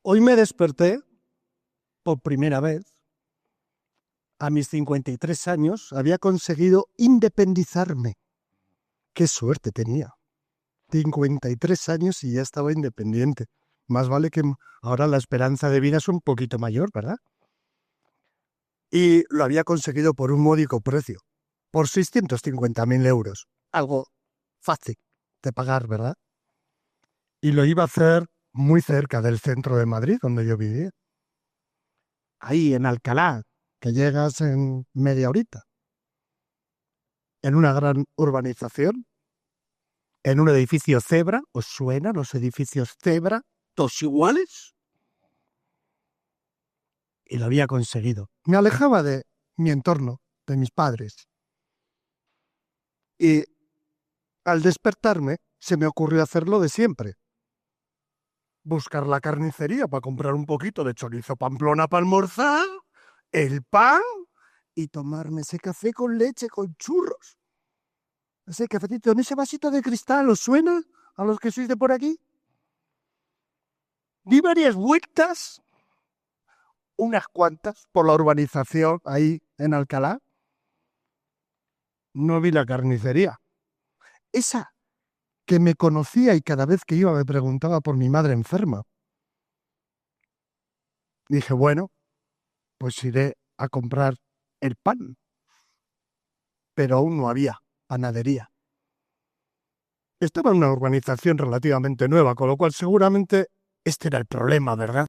Hoy me desperté por primera vez. A mis 53 años había conseguido independizarme. ¡Qué suerte tenía! 53 años y ya estaba independiente. Más vale que ahora la esperanza de vida es un poquito mayor, ¿verdad? Y lo había conseguido por un módico precio, por 650.000 euros. Algo fácil de pagar, ¿verdad? Y lo iba a hacer muy cerca del centro de Madrid, donde yo vivía. Ahí en Alcalá, que llegas en media horita. En una gran urbanización, en un edificio Zebra. ¿Os suenan los edificios Zebra? ¿Todos iguales? Y lo había conseguido. Me alejaba de mi entorno, de mis padres. Y al despertarme, se me ocurrió hacerlo de siempre. Buscar la carnicería para comprar un poquito de chorizo Pamplona para almorzar, el pan y tomarme ese café con leche con churros. Ese cafecito en ese vasito de cristal, ¿os suena a los que sois de por aquí? Di varias vueltas, unas cuantas, por la urbanización ahí en Alcalá. No vi la carnicería. Esa que me conocía y cada vez que iba me preguntaba por mi madre enferma. Dije, bueno, pues iré a comprar el pan. Pero aún no había panadería. Estaba en una urbanización relativamente nueva, con lo cual seguramente este era el problema, ¿verdad?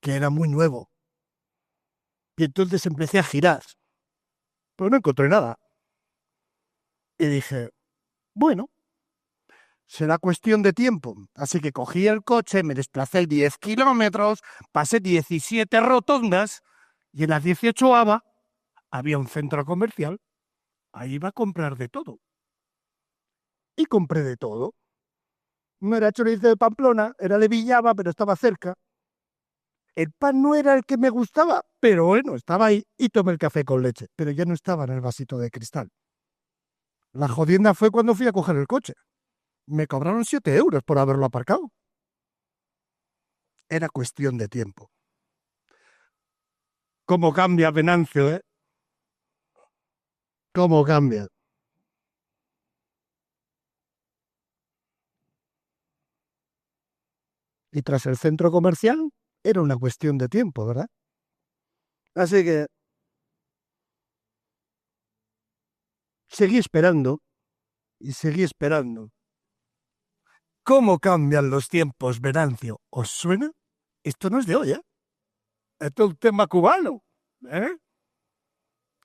Que era muy nuevo. Y entonces empecé a girar, pero no encontré nada. Y dije, bueno, será cuestión de tiempo. Así que cogí el coche, me desplacé 10 kilómetros, pasé 17 rotondas y en las 18ª había un centro comercial. Ahí iba a comprar de todo. Y compré de todo. No era chorizo de Pamplona, era de Villava, pero estaba cerca. El pan no era el que me gustaba, pero bueno, estaba ahí y tomé el café con leche, pero ya no estaba en el vasito de cristal. La jodienda fue cuando fui a coger el coche. Me cobraron 7 euros por haberlo aparcado. Era cuestión de tiempo. ¿Cómo cambia Venancio, eh? ¿Cómo cambia? Y tras el centro comercial, era una cuestión de tiempo, ¿verdad? Así que seguí esperando y seguí esperando. ¿Cómo cambian los tiempos, Venancio? ¿Os suena? Esto no es de hoy, ¿eh? Esto es un tema cubano, ¿eh?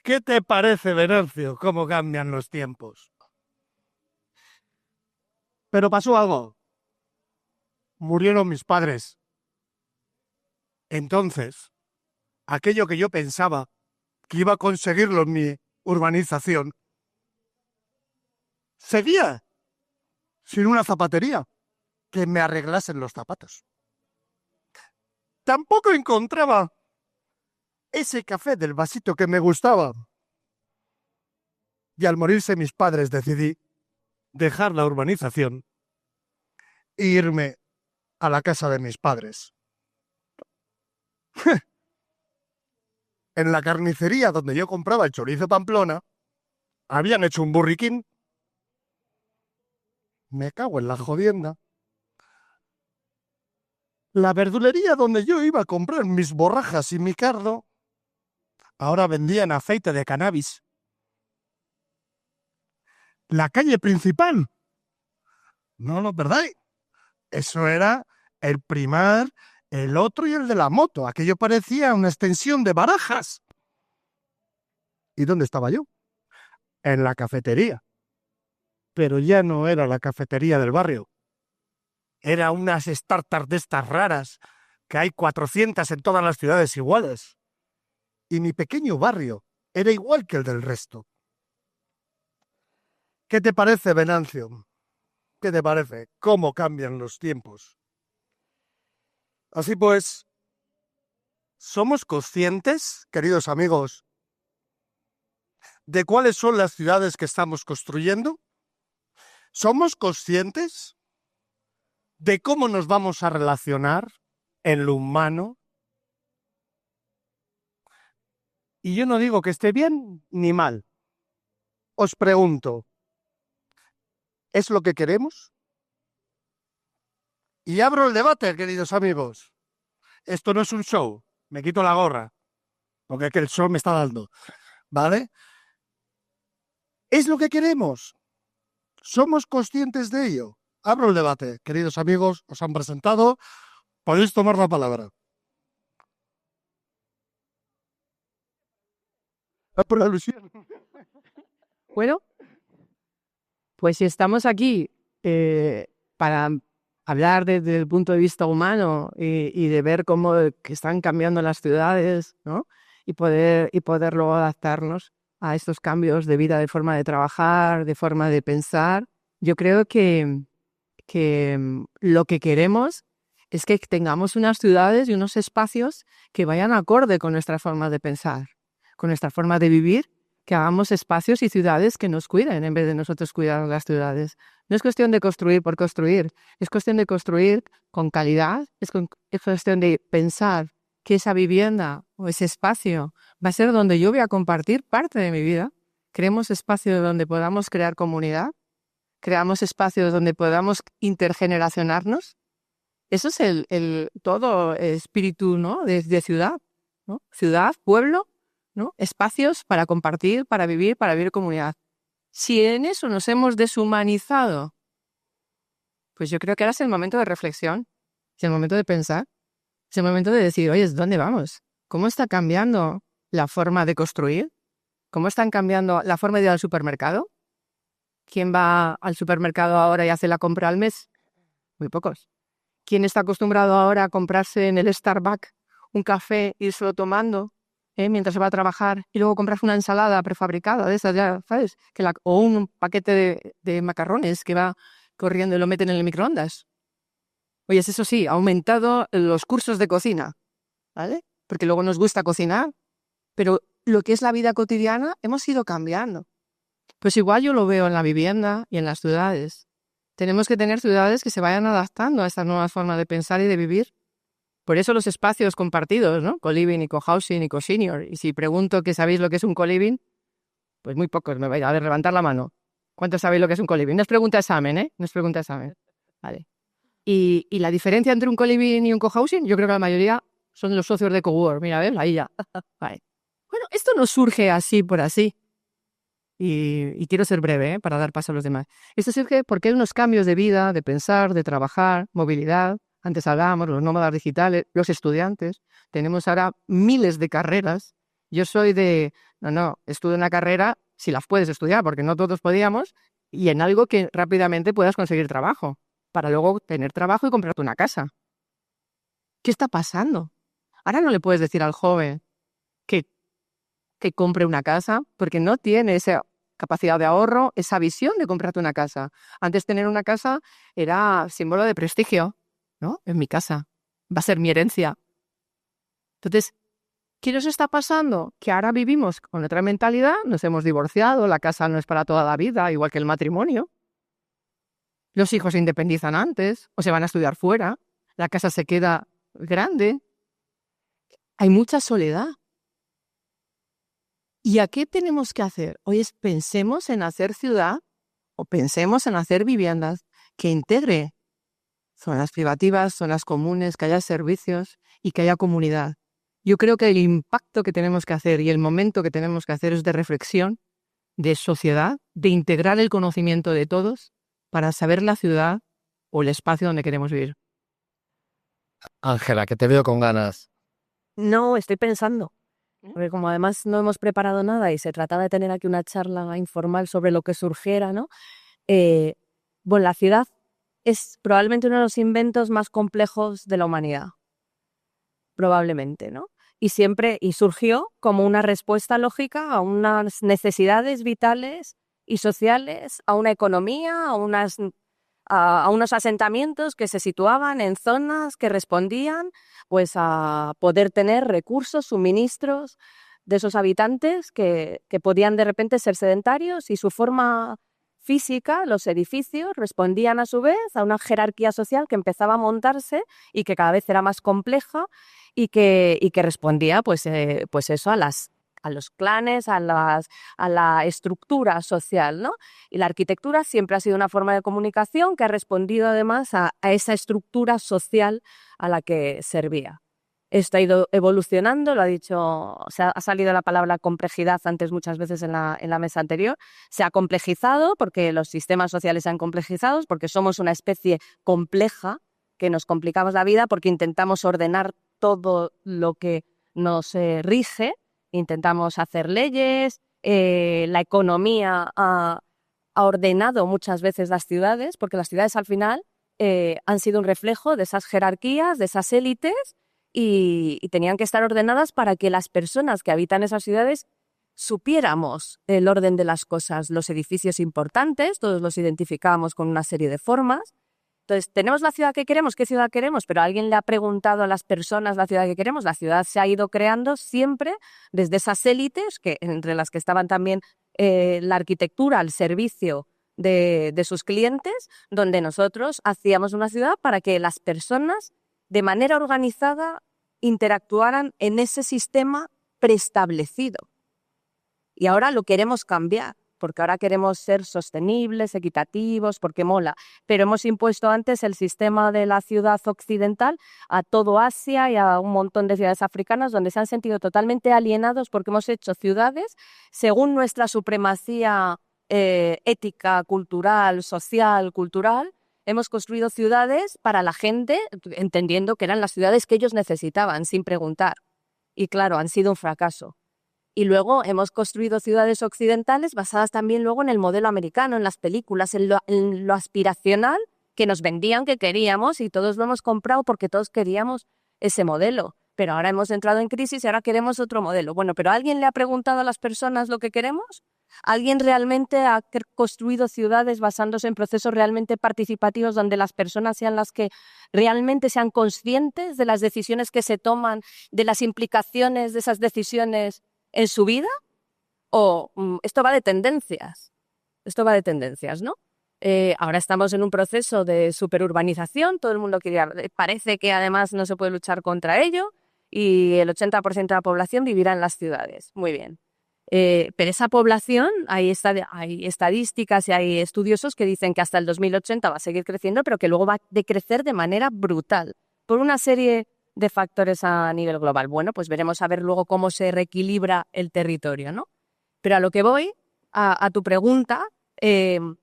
¿Qué te parece, Venancio, cómo cambian los tiempos? Pero pasó algo. Murieron mis padres. Entonces, aquello que yo pensaba que iba a conseguirlo en mi urbanización, seguía sin una zapatería que me arreglasen los zapatos. Tampoco encontraba ese café del vasito que me gustaba. Y al morirse mis padres decidí dejar la urbanización e irme a la casa de mis padres. En la carnicería donde yo compraba el chorizo Pamplona, habían hecho un burriquín. Me cago en la jodienda. La verdulería donde yo iba a comprar mis borrajas y mi cardo, ahora vendían aceite de cannabis. La calle principal, no lo perdáis. Eso era el Primar, el otro y el de la moto. Aquello parecía una extensión de Barajas. ¿Y dónde estaba yo? En la cafetería. Pero ya no era la cafetería del barrio. Era unas startups de estas raras, que hay 400 en todas las ciudades iguales. Y mi pequeño barrio era igual que el del resto. ¿Qué te parece, Venancio? ¿Qué te parece? ¿Cómo cambian los tiempos? Así pues, ¿somos conscientes, queridos amigos, de cuáles son las ciudades que estamos construyendo? ¿Somos conscientes de cómo nos vamos a relacionar en lo humano. Y yo no digo que esté bien ni mal. Os pregunto, ¿es lo que queremos? Y abro el debate, queridos amigos. Esto no es un show. Me quito la gorra, porque es que el show me está dando. ¿Vale? ¿Es lo que queremos? ¿Somos conscientes de ello? Abro el debate. Queridos amigos, os han presentado. Podéis tomar la palabra. Por alusión. Bueno, pues si estamos aquí para hablar desde el punto de vista humano y de ver cómo que están cambiando las ciudades, ¿no? Y poder luego adaptarnos a estos cambios de vida, de forma de trabajar, de forma de pensar, yo creo que lo que queremos es que tengamos unas ciudades y unos espacios que vayan acorde con nuestra forma de pensar, con nuestra forma de vivir, que hagamos espacios y ciudades que nos cuiden en vez de nosotros cuidar las ciudades. No es cuestión de construir por construir, es cuestión de construir con calidad, es cuestión de pensar que esa vivienda o ese espacio va a ser donde yo voy a compartir parte de mi vida. Creemos espacios donde podamos crear comunidad, creamos espacios donde podamos intergeneracionarnos. Eso es el todo espíritu, ¿no? de ciudad, ¿no? Ciudad, pueblo, ¿no? Espacios para compartir, para vivir en comunidad. Si en eso nos hemos deshumanizado, pues yo creo que ahora es el momento de reflexión, es el momento de pensar, es el momento de decir, oye, ¿dónde vamos? ¿Cómo está cambiando la forma de construir? ¿Cómo están cambiando la forma de ir al supermercado? ¿Quién va al supermercado ahora y hace la compra al mes? Muy pocos. ¿Quién está acostumbrado ahora a comprarse en el Starbucks un café, irselo tomando mientras se va a trabajar y luego comprarse una ensalada prefabricada de esas, ya sabes? O un paquete de macarrones que va corriendo y lo meten en el microondas. Oye, eso sí, ha aumentado los cursos de cocina, ¿vale? Porque luego nos gusta cocinar, pero lo que es la vida cotidiana hemos ido cambiando. Pues igual yo lo veo en la vivienda y en las ciudades. Tenemos que tener ciudades que se vayan adaptando a estas nuevas formas de pensar y de vivir. Por eso los espacios compartidos, ¿no? Co-living y co-housing y co-senior. Y si pregunto que sabéis lo que es un co-living, pues muy pocos me vais a levantar la mano. ¿Cuántos sabéis lo que es un co-living? No es pregunta examen, ¿eh? No es pregunta examen. Vale. Y la diferencia entre un co-living y un co-housing, yo creo que la mayoría son los socios de cowork. Mira, ¿ves? Ahí ya. Vale. Bueno, esto no surge así por así. Y quiero ser breve, para dar paso a los demás. Esto surge porque hay unos cambios de vida, de pensar, de trabajar, movilidad. Antes hablábamos, los nómadas digitales, los estudiantes. Tenemos ahora miles de carreras. Yo soy estudio una carrera si las puedes estudiar, porque no todos podíamos, y en algo que rápidamente puedas conseguir trabajo, para luego tener trabajo y comprarte una casa. ¿Qué está pasando? Ahora no le puedes decir al joven que compre una casa, porque no tiene esa capacidad de ahorro, esa visión de comprarte una casa. Antes tener una casa era símbolo de prestigio, ¿no? En mi casa. Va a ser mi herencia. Entonces, ¿qué nos está pasando? Que ahora vivimos con otra mentalidad, nos hemos divorciado, la casa no es para toda la vida, igual que el matrimonio. Los hijos se independizan antes o se van a estudiar fuera, la casa se queda grande. Hay mucha soledad. ¿Y a qué tenemos que hacer? Hoy pensemos en hacer ciudad o pensemos en hacer viviendas que integre zonas privativas, zonas comunes, que haya servicios y que haya comunidad. Yo creo que el impacto que tenemos que hacer y el momento que tenemos que hacer es de reflexión, de sociedad, de integrar el conocimiento de todos para saber la ciudad o el espacio donde queremos vivir. Ángela, que te veo con ganas. No, estoy pensando. Porque como además no hemos preparado nada y se trataba de tener aquí una charla informal sobre lo que surgiera, ¿no? Bueno, la ciudad es probablemente uno de los inventos más complejos de la humanidad. Probablemente, ¿no? Y surgió como una respuesta lógica a unas necesidades vitales y sociales, a una economía, a unos asentamientos que se situaban en zonas que respondían pues a poder tener recursos, suministros de esos habitantes que podían de repente ser sedentarios y su forma física, los edificios, respondían a su vez a una jerarquía social que empezaba a montarse y que cada vez era más compleja y que respondía pues eso a los clanes, a la estructura social, ¿no? Y la arquitectura siempre ha sido una forma de comunicación que ha respondido además a esa estructura social a la que servía. Esto ha ido evolucionando, lo ha dicho, ha salido la palabra complejidad antes muchas veces en la mesa anterior. Se ha complejizado porque los sistemas sociales se han complejizado, porque somos una especie compleja, que nos complicamos la vida porque intentamos ordenar todo lo que nos rige, intentamos hacer leyes, la economía ha ordenado muchas veces las ciudades, porque las ciudades al final han sido un reflejo de esas jerarquías, de esas élites, y tenían que estar ordenadas para que las personas que habitan esas ciudades supiéramos el orden de las cosas. Los edificios importantes, todos los identificábamos con una serie de formas. Entonces, tenemos la ciudad que queremos, ¿qué ciudad queremos? Pero alguien le ha preguntado a las personas la ciudad que queremos. La ciudad se ha ido creando siempre desde esas élites, entre las que estaban también la arquitectura al servicio de sus clientes, donde nosotros hacíamos una ciudad para que las personas de manera organizada interactuaran en ese sistema preestablecido. Y ahora lo queremos cambiar, porque ahora queremos ser sostenibles, equitativos, porque mola. Pero hemos impuesto antes el sistema de la ciudad occidental a todo Asia y a un montón de ciudades africanas donde se han sentido totalmente alienados porque hemos hecho ciudades según nuestra supremacía ética, cultural, social, cultural. Hemos construido ciudades para la gente, entendiendo que eran las ciudades que ellos necesitaban, sin preguntar. Y claro, han sido un fracaso. Y luego hemos construido ciudades occidentales basadas también luego en el modelo americano, en las películas, en lo aspiracional que nos vendían que queríamos y todos lo hemos comprado porque todos queríamos ese modelo. Pero ahora hemos entrado en crisis y ahora queremos otro modelo. Bueno, ¿pero alguien le ha preguntado a las personas lo que queremos? ¿Alguien realmente ha construido ciudades basándose en procesos realmente participativos donde las personas sean las que realmente sean conscientes de las decisiones que se toman, de las implicaciones de esas decisiones en su vida? ¿O esto va de tendencias? Esto va de tendencias, ¿no? Ahora estamos en un proceso de superurbanización, todo el mundo parece que además no se puede luchar contra ello y el 80% de la población vivirá en las ciudades. Muy bien. Pero esa población, hay estadísticas y hay estudiosos que dicen que hasta el 2080 va a seguir creciendo, pero que luego va a decrecer de manera brutal por una serie de factores a nivel global. Bueno, pues veremos a ver luego cómo se reequilibra el territorio, ¿no? Pero a lo que voy, a tu pregunta, que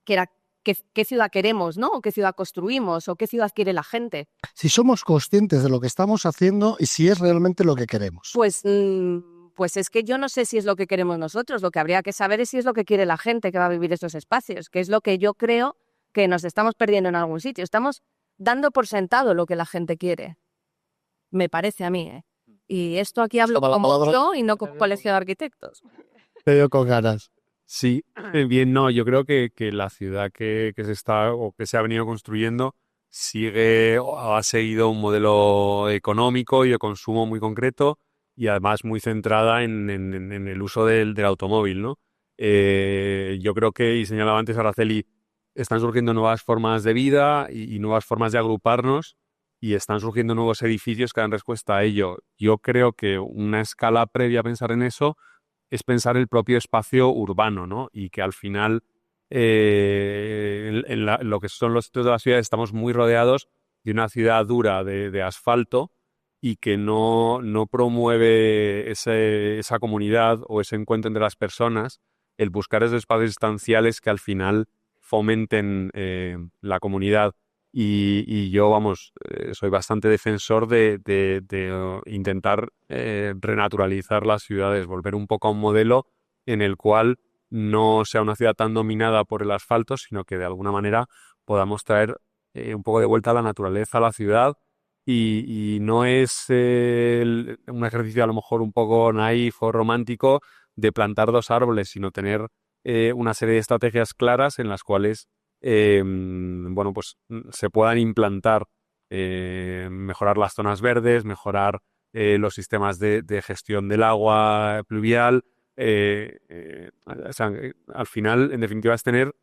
era ¿qué ciudad queremos, ¿no? O qué ciudad construimos, o qué ciudad quiere la gente. Si somos conscientes de lo que estamos haciendo y si es realmente lo que queremos. Pues es que yo no sé si es lo que queremos nosotros. Lo que habría que saber es si es lo que quiere la gente que va a vivir esos espacios, que es lo que yo creo que nos estamos perdiendo en algún sitio. Estamos dando por sentado lo que la gente quiere. Me parece a mí, ¿eh? Y esto aquí hablo como yo y no como colegio de arquitectos. Te veo con ganas. Sí, bien, no, yo creo que la ciudad que se está o que se ha venido construyendo sigue o ha seguido un modelo económico y de consumo muy concreto y además muy centrada en el uso del automóvil, ¿no? Yo creo que, y señalaba antes Araceli, están surgiendo nuevas formas de vida y nuevas formas de agruparnos y están surgiendo nuevos edificios que dan respuesta a ello. Yo creo que una escala previa a pensar en eso es pensar el propio espacio urbano, ¿no? Y que al final, lo que son los sitios de la ciudad, estamos muy rodeados de una ciudad dura de asfalto y que no promueve esa comunidad o ese encuentro entre las personas, el buscar esos espacios estanciales que al final fomenten la comunidad. Y yo, vamos, soy bastante defensor de intentar renaturalizar las ciudades, volver un poco a un modelo en el cual no sea una ciudad tan dominada por el asfalto, sino que de alguna manera podamos traer un poco de vuelta a la naturaleza a la ciudad. Y no es un ejercicio a lo mejor un poco naif o romántico de plantar 2 árboles, sino tener una serie de estrategias claras en las cuales bueno, pues se puedan implantar, mejorar las zonas verdes, mejorar los sistemas de gestión del agua pluvial, o sea, al final, en definitiva, es tener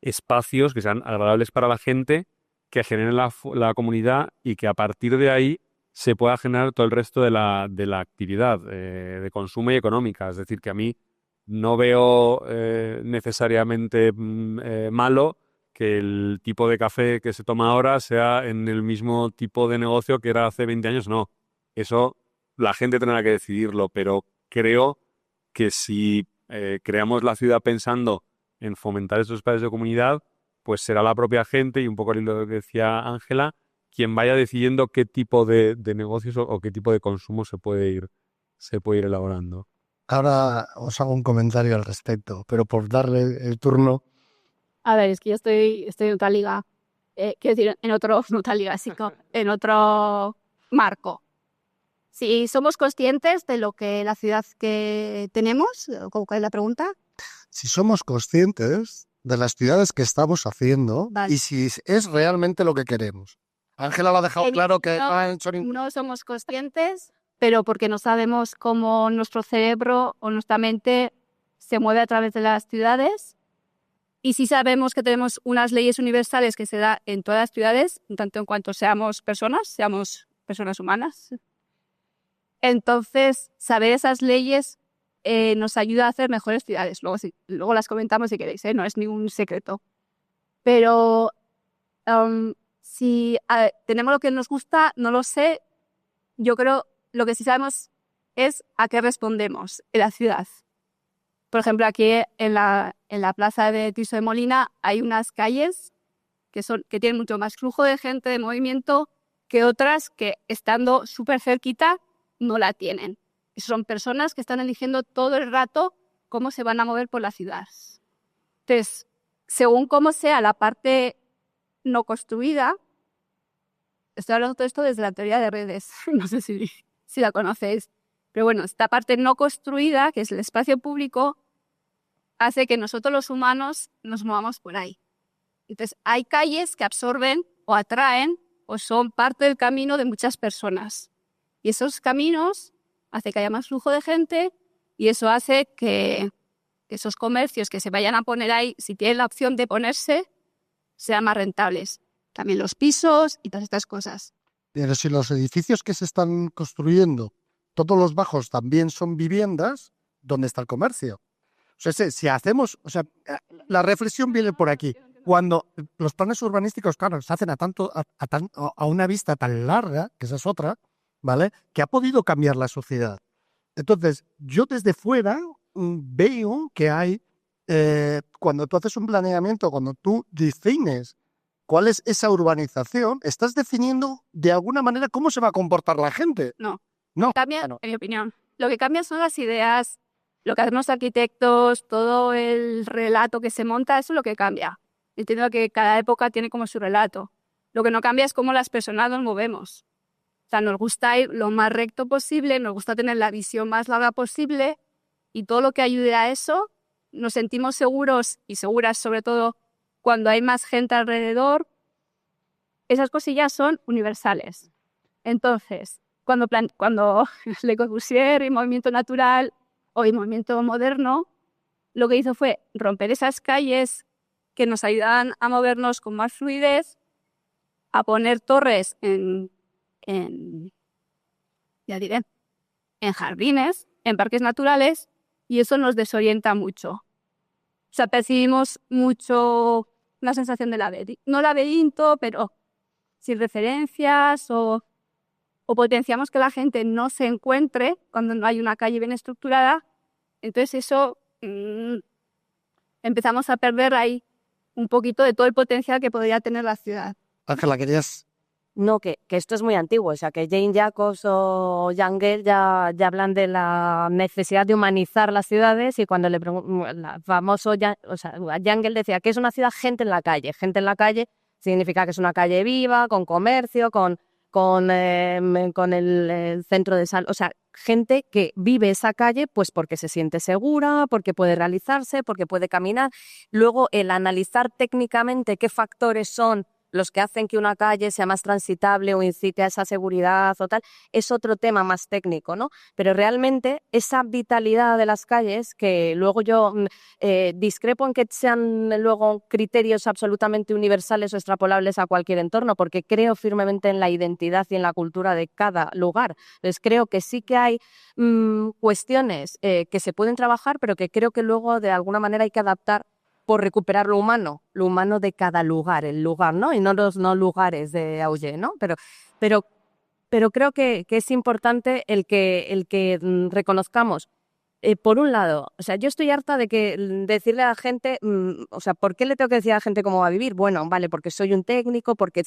espacios que sean agradables para la gente, que generen la comunidad y que a partir de ahí se pueda generar todo el resto de la actividad de consumo y económica. Es decir, que a mí no veo necesariamente malo que el tipo de café que se toma ahora sea en el mismo tipo de negocio que era hace 20 años. No, eso la gente tendrá que decidirlo, pero creo que si creamos la ciudad pensando en fomentar esos espacios de comunidad, pues será la propia gente, y un poco lo que decía Ángela, quien vaya decidiendo qué tipo de negocios o qué tipo de consumo se puede ir elaborando. Ahora os hago un comentario al respecto, pero por darle el turno. A ver, es que yo estoy en otra liga, quiero decir, en otra liga, sí, en otro marco. Si somos conscientes de lo que la ciudad que tenemos, ¿cuál es la pregunta? Si somos conscientes de las ciudades que estamos haciendo Vale. y si es realmente lo que queremos. Ángela lo ha dejado claro que No somos conscientes, pero porque no sabemos cómo nuestro cerebro o nuestra mente se mueve a través de las ciudades. Y sí sabemos que tenemos unas leyes universales que se dan en todas las ciudades, en tanto en cuanto seamos personas humanas. Entonces, saber esas leyes nos ayuda a hacer mejores ciudades. Luego las comentamos si queréis, no es ningún secreto. Pero si tenemos lo que nos gusta, no lo sé. Yo creo lo que sí sabemos es a qué respondemos en la ciudad. Por ejemplo, aquí en la plaza de Tirso de Molina hay unas calles que tienen mucho más flujo de gente, de movimiento, que otras que, estando súper cerquita, no la tienen. Y son personas que están eligiendo todo el rato cómo se van a mover por la ciudad. Entonces, según cómo sea la parte no construida, estoy hablando de todo esto desde la teoría de redes, no sé si la conocéis, pero bueno, esta parte no construida, que es el espacio público, hace que nosotros los humanos nos movamos por ahí. Entonces, hay calles que absorben o atraen o son parte del camino de muchas personas. Y esos caminos hacen que haya más flujo de gente y eso hace que esos comercios que se vayan a poner ahí, si tienen la opción de ponerse, sean más rentables. También los pisos y todas estas cosas. Pero si los edificios que se están construyendo, todos los bajos también son viviendas, ¿dónde está el comercio? O sea, si hacemos, o sea, la reflexión viene por aquí. Cuando los planes urbanísticos, claro, se hacen a una vista tan larga, que esa es otra, ¿vale? Que ha podido cambiar la sociedad. Entonces, yo desde fuera veo que hay, cuando tú haces un planeamiento, cuando tú defines cuál es esa urbanización, estás definiendo de alguna manera cómo se va a comportar la gente. No. No. Cambia, en mi opinión. Lo que cambia son las ideas, lo que hacen los arquitectos, todo el relato que se monta, eso es lo que cambia. Entiendo que cada época tiene como su relato. Lo que no cambia es cómo las personas nos movemos. O sea, nos gusta ir lo más recto posible, nos gusta tener la visión más larga posible y todo lo que ayude a eso, nos sentimos seguros y seguras sobre todo cuando hay más gente alrededor. Esas cosillas son universales. Entonces, cuando Le Corbusier y Movimiento Natural o el Movimiento Moderno, lo que hizo fue romper esas calles que nos ayudaban a movernos con más fluidez, a poner torres en jardines, en parques naturales, y eso nos desorienta mucho. O sea, percibimos mucho una sensación de no laberinto, pero sin referencias o potenciamos que la gente no se encuentre cuando no hay una calle bien estructurada. Entonces eso empezamos a perder ahí un poquito de todo el potencial que podría tener la ciudad. Ángela, ¿querías? No, que esto es muy antiguo, o sea, que Jane Jacobs o Jangel ya hablan de la necesidad de humanizar las ciudades y cuando le preguntan, Jangel decía que es una ciudad gente en la calle significa que es una calle viva, con comercio, con el centro de salud, o sea, gente que vive esa calle pues porque se siente segura, porque puede realizarse, porque puede caminar. Luego el analizar técnicamente qué factores son los que hacen que una calle sea más transitable o incite a esa seguridad o tal, es otro tema más técnico, ¿no? Pero realmente esa vitalidad de las calles, que luego yo discrepo en que sean luego criterios absolutamente universales o extrapolables a cualquier entorno, porque creo firmemente en la identidad y en la cultura de cada lugar. Entonces creo que sí que hay cuestiones que se pueden trabajar, pero que creo que luego de alguna manera hay que adaptar por recuperar lo humano de cada lugar, el lugar, ¿no? Y no los no lugares de Auger, ¿no? Pero creo que es importante el que reconozcamos. Por un lado, o sea, yo estoy harta de decirle a la gente, o sea, ¿por qué le tengo que decir a la gente cómo va a vivir? Bueno, vale, porque soy un técnico, porque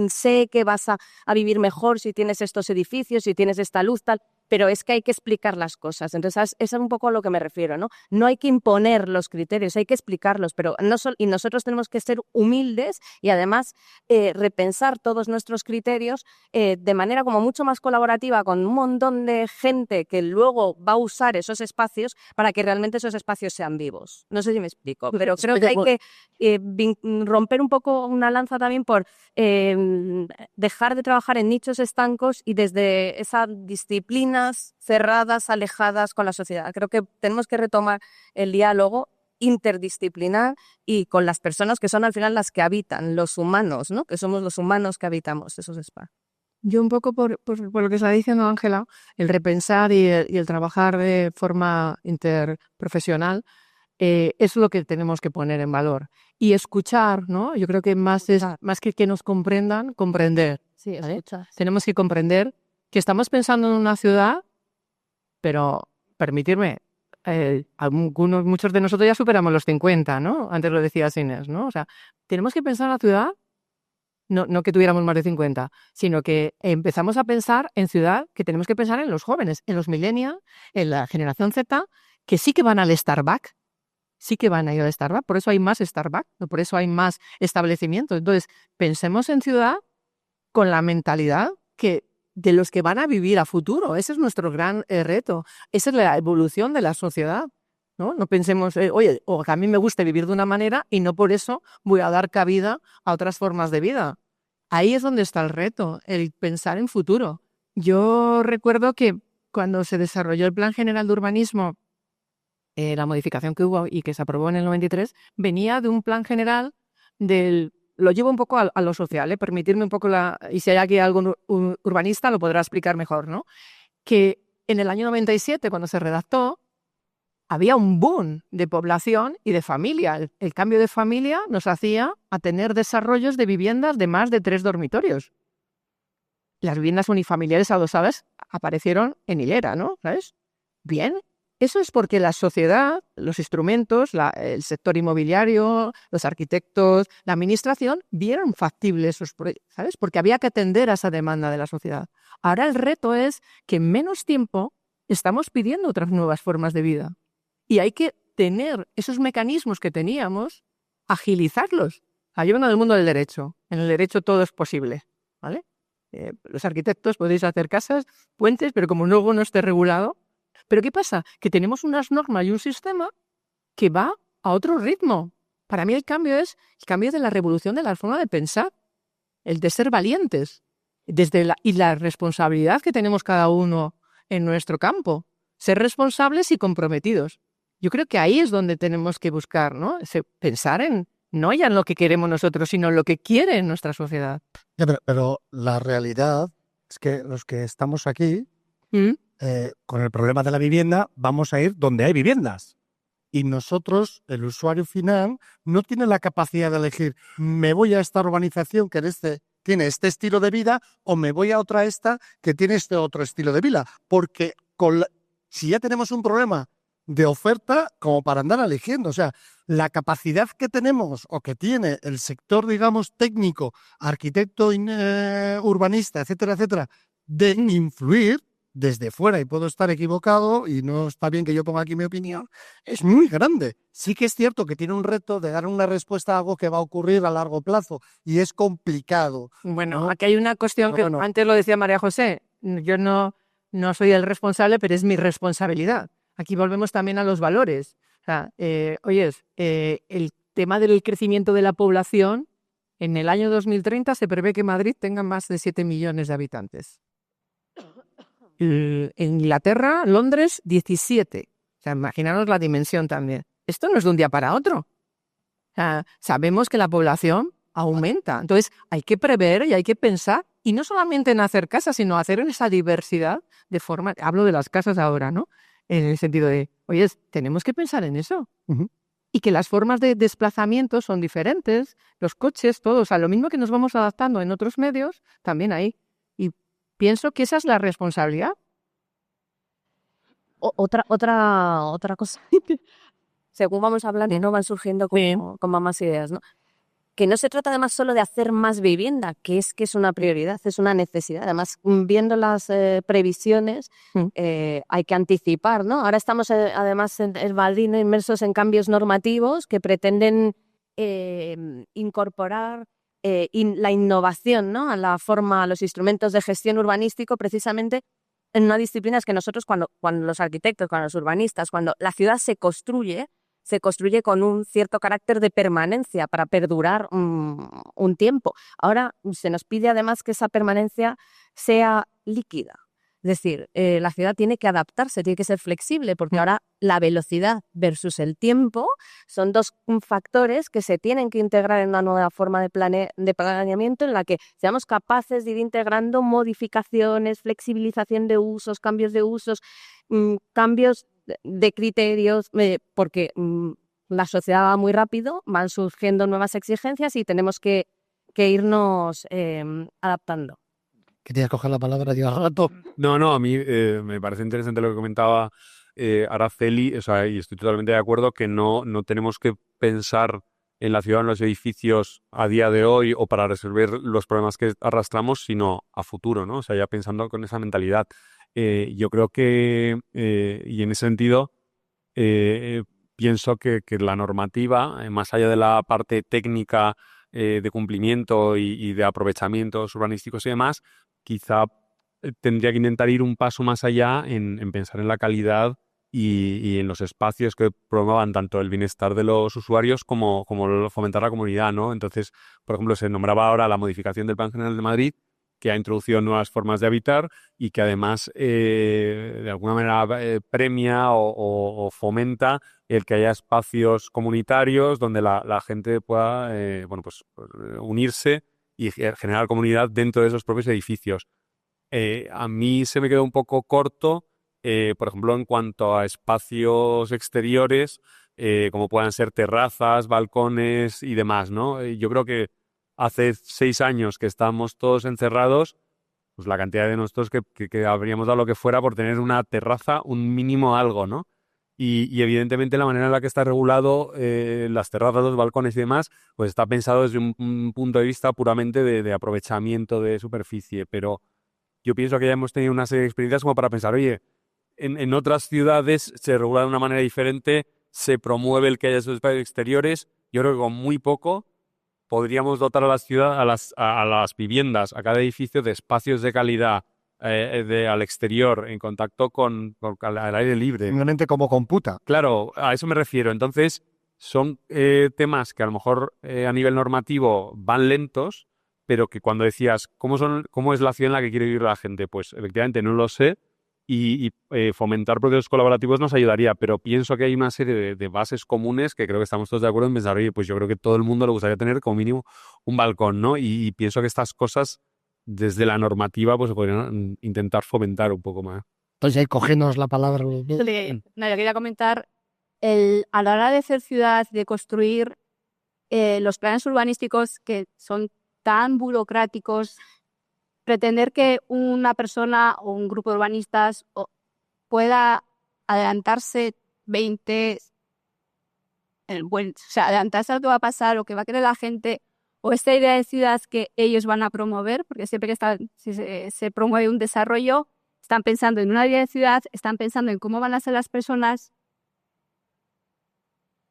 sé que vas a vivir mejor si tienes estos edificios, si tienes esta luz, tal, pero es que hay que explicar las cosas. Entonces, es un poco a lo que me refiero, ¿no? No hay que imponer los criterios, hay que explicarlos, pero y nosotros tenemos que ser humildes y además repensar todos nuestros criterios de manera como mucho más colaborativa con un montón de gente que luego va a usar esos espacios para que realmente esos espacios sean vivos. No sé si me explico, pero creo que hay que romper un poco una lanza también por dejar de trabajar en nichos estancos y desde esas disciplinas cerradas, alejadas con la sociedad. Creo que tenemos que retomar el diálogo interdisciplinar y con las personas que son al final las que habitan, los humanos, ¿no? Que somos los humanos que habitamos esos espacios. Yo un poco por lo que está diciendo Ángela, el repensar y el trabajar de forma interprofesional es lo que tenemos que poner en valor. Y escuchar, ¿no? Yo creo que más que nos comprendan, comprender. Sí, ¿vale? escuchar. Tenemos que comprender que estamos pensando en una ciudad, pero permitirme, muchos de nosotros ya superamos los 50, ¿no? Antes lo decía Inés, ¿no? O sea, tenemos que pensar en la ciudad. No que tuviéramos más de 50, sino que empezamos a pensar en ciudad, que tenemos que pensar en los jóvenes, en los millennials, en la generación Z, que sí que van al Starbucks, sí que van a ir al Starbucks, por eso hay más Starbucks, por eso hay más establecimientos. Entonces, pensemos en ciudad con la mentalidad de los que van a vivir a futuro. Ese es nuestro gran reto. Esa es la evolución de la sociedad. No pensemos, oye, o que a mí me guste vivir de una manera y no por eso voy a dar cabida a otras formas de vida. Ahí es donde está el reto, el pensar en futuro. Yo recuerdo que cuando se desarrolló el Plan General de Urbanismo, la modificación que hubo y que se aprobó en el 93, venía de un plan general lo llevo un poco a lo social, permitirme un poco y si hay aquí algún urbanista lo podrá explicar mejor, ¿no? Que en el año 97, cuando se redactó, había un boom de población y de familia. El cambio de familia nos hacía a tener desarrollos de viviendas de más de 3 dormitorios. Las viviendas unifamiliares adosadas aparecieron en hilera, ¿no? ¿Sabes? Bien, eso es porque la sociedad, los instrumentos, el sector inmobiliario, los arquitectos, la administración, vieron factibles esos proyectos, ¿sabes? Porque había que atender a esa demanda de la sociedad. Ahora el reto es que en menos tiempo estamos pidiendo otras nuevas formas de vida. Y hay que tener esos mecanismos que teníamos, agilizarlos. Yo vengo del mundo del derecho. En el derecho todo es posible, ¿vale? Los arquitectos podéis hacer casas, puentes, pero como luego no esté regulado. ¿Pero qué pasa? Que tenemos unas normas y un sistema que va a otro ritmo. Para mí el cambio es el cambio de la revolución de la forma de pensar, el de ser valientes, y la responsabilidad que tenemos cada uno en nuestro campo. Ser responsables y comprometidos. Yo creo que ahí es donde tenemos que buscar, ¿no? Pensar no ya en lo que queremos nosotros, sino en lo que quiere nuestra sociedad. Ya, pero la realidad es que los que estamos aquí, con el problema de la vivienda, vamos a ir donde hay viviendas. Y nosotros, el usuario final, no tiene la capacidad de elegir, me voy a esta urbanización que tiene este estilo de vida o me voy a otra que tiene este otro estilo de vida. Porque si ya tenemos un problema de oferta como para andar eligiendo, o sea, la capacidad que tenemos o que tiene el sector, digamos, técnico, arquitecto, urbanista, etcétera, etcétera, de influir desde fuera, y puedo estar equivocado y no está bien que yo ponga aquí mi opinión, es muy grande. Sí que es cierto que tiene un reto de dar una respuesta a algo que va a ocurrir a largo plazo y es complicado. Bueno, ¿no? aquí hay una cuestión que antes lo decía María José, yo no soy el responsable, pero es mi responsabilidad. Aquí volvemos también a los valores. O sea, el tema del crecimiento de la población En el año 2030 se prevé que Madrid tenga más de 7 millones de habitantes. En Inglaterra, Londres, 17. O sea, imaginaros la dimensión también. Esto no es de un día para otro. O sea, sabemos que la población aumenta. Entonces, hay que prever y hay que pensar, y no solamente en hacer casas, sino hacer en esa diversidad de forma. Hablo de las casas ahora, ¿no? En el sentido de, oye, tenemos que pensar en eso. Ujú. Y que las formas de desplazamiento son diferentes, los coches, todo. O sea, lo mismo que nos vamos adaptando en otros medios, también ahí. Y pienso que esa es la responsabilidad. Otra cosa. Según vamos hablando, ¿no? Van surgiendo como más ideas, ¿no? Que no se trata además solo de hacer más vivienda, que es una prioridad, es una necesidad. Además, viendo las previsiones, hay que anticipar, ¿no? Ahora estamos además en Madrid, ¿no?, inmersos en cambios normativos que pretenden incorporar la innovación, ¿no?, a la forma, a los instrumentos de gestión urbanístico, precisamente en una disciplina es que nosotros cuando los arquitectos, cuando los urbanistas, cuando la ciudad se construye con un cierto carácter de permanencia para perdurar un tiempo. Ahora se nos pide además que esa permanencia sea líquida. Es decir, la ciudad tiene que adaptarse, tiene que ser flexible, porque ahora la velocidad versus el tiempo son dos factores que se tienen que integrar en una nueva forma de planeamiento en la que seamos capaces de ir integrando modificaciones, flexibilización de usos, cambios de usos, cambios de criterios, porque la sociedad va muy rápido, van surgiendo nuevas exigencias y tenemos que irnos adaptando. Quería coger la palabra yo al rato. No, a mí me parece interesante lo que comentaba Araceli, o sea, y estoy totalmente de acuerdo que no tenemos que pensar en la ciudad, en los edificios a día de hoy o para resolver los problemas que arrastramos, sino a futuro, ¿no? O sea, ya pensando con esa mentalidad. Yo creo que, y en ese sentido, pienso que la normativa, más allá de la parte técnica de cumplimiento y de aprovechamientos urbanísticos y demás, quizá tendría que intentar ir un paso más allá en pensar en la calidad y en los espacios que promuevan tanto el bienestar de los usuarios como fomentar la comunidad, ¿no? Entonces, por ejemplo, se nombraba ahora la modificación del Plan General de Madrid, que ha introducido nuevas formas de habitar y que además de alguna manera premia o fomenta el que haya espacios comunitarios donde la gente pueda unirse y generar comunidad dentro de esos propios edificios. A mí se me quedó un poco corto, por ejemplo, en cuanto a espacios exteriores, como puedan ser terrazas, balcones y demás, ¿no? Yo creo que hace 6 años que estamos todos encerrados, pues la cantidad de nosotros que habríamos dado lo que fuera por tener una terraza, un mínimo algo, ¿no? Y evidentemente la manera en la que está regulado las terrazas, los balcones y demás, pues está pensado desde un punto de vista puramente de aprovechamiento de superficie, pero yo pienso que ya hemos tenido una serie de experiencias como para pensar, oye, en otras ciudades se regula de una manera diferente, se promueve el que haya esos espacios exteriores. Yo creo que con muy poco podríamos dotar a la ciudad, a las viviendas, a cada edificio de espacios de calidad al exterior, en contacto con al aire libre. Simplemente como computa. Claro, a eso me refiero. Entonces, son temas que a lo mejor a nivel normativo van lentos, pero que cuando decías, ¿cómo es la ciudad en la que quiere vivir la gente? Pues efectivamente no lo sé y fomentar procesos colaborativos nos ayudaría, pero pienso que hay una serie de bases comunes que creo que estamos todos de acuerdo en pensar, oye, pues yo creo que todo el mundo le gustaría tener como mínimo un balcón, ¿no? Y pienso que estas cosas desde la normativa pues se podrían intentar fomentar un poco más. Entonces ahí cogemos la palabra. No, yo quería comentar, a la hora de hacer ciudad, de construir los planes urbanísticos que son tan burocráticos, pretender que una persona o un grupo de urbanistas pueda adelantarse 20, o sea, adelantarse a lo que va a pasar o que va a querer la gente, o esta idea de ciudad que ellos van a promover, porque siempre que se promueve un desarrollo, están pensando en una idea de ciudad, están pensando en cómo van a ser las personas.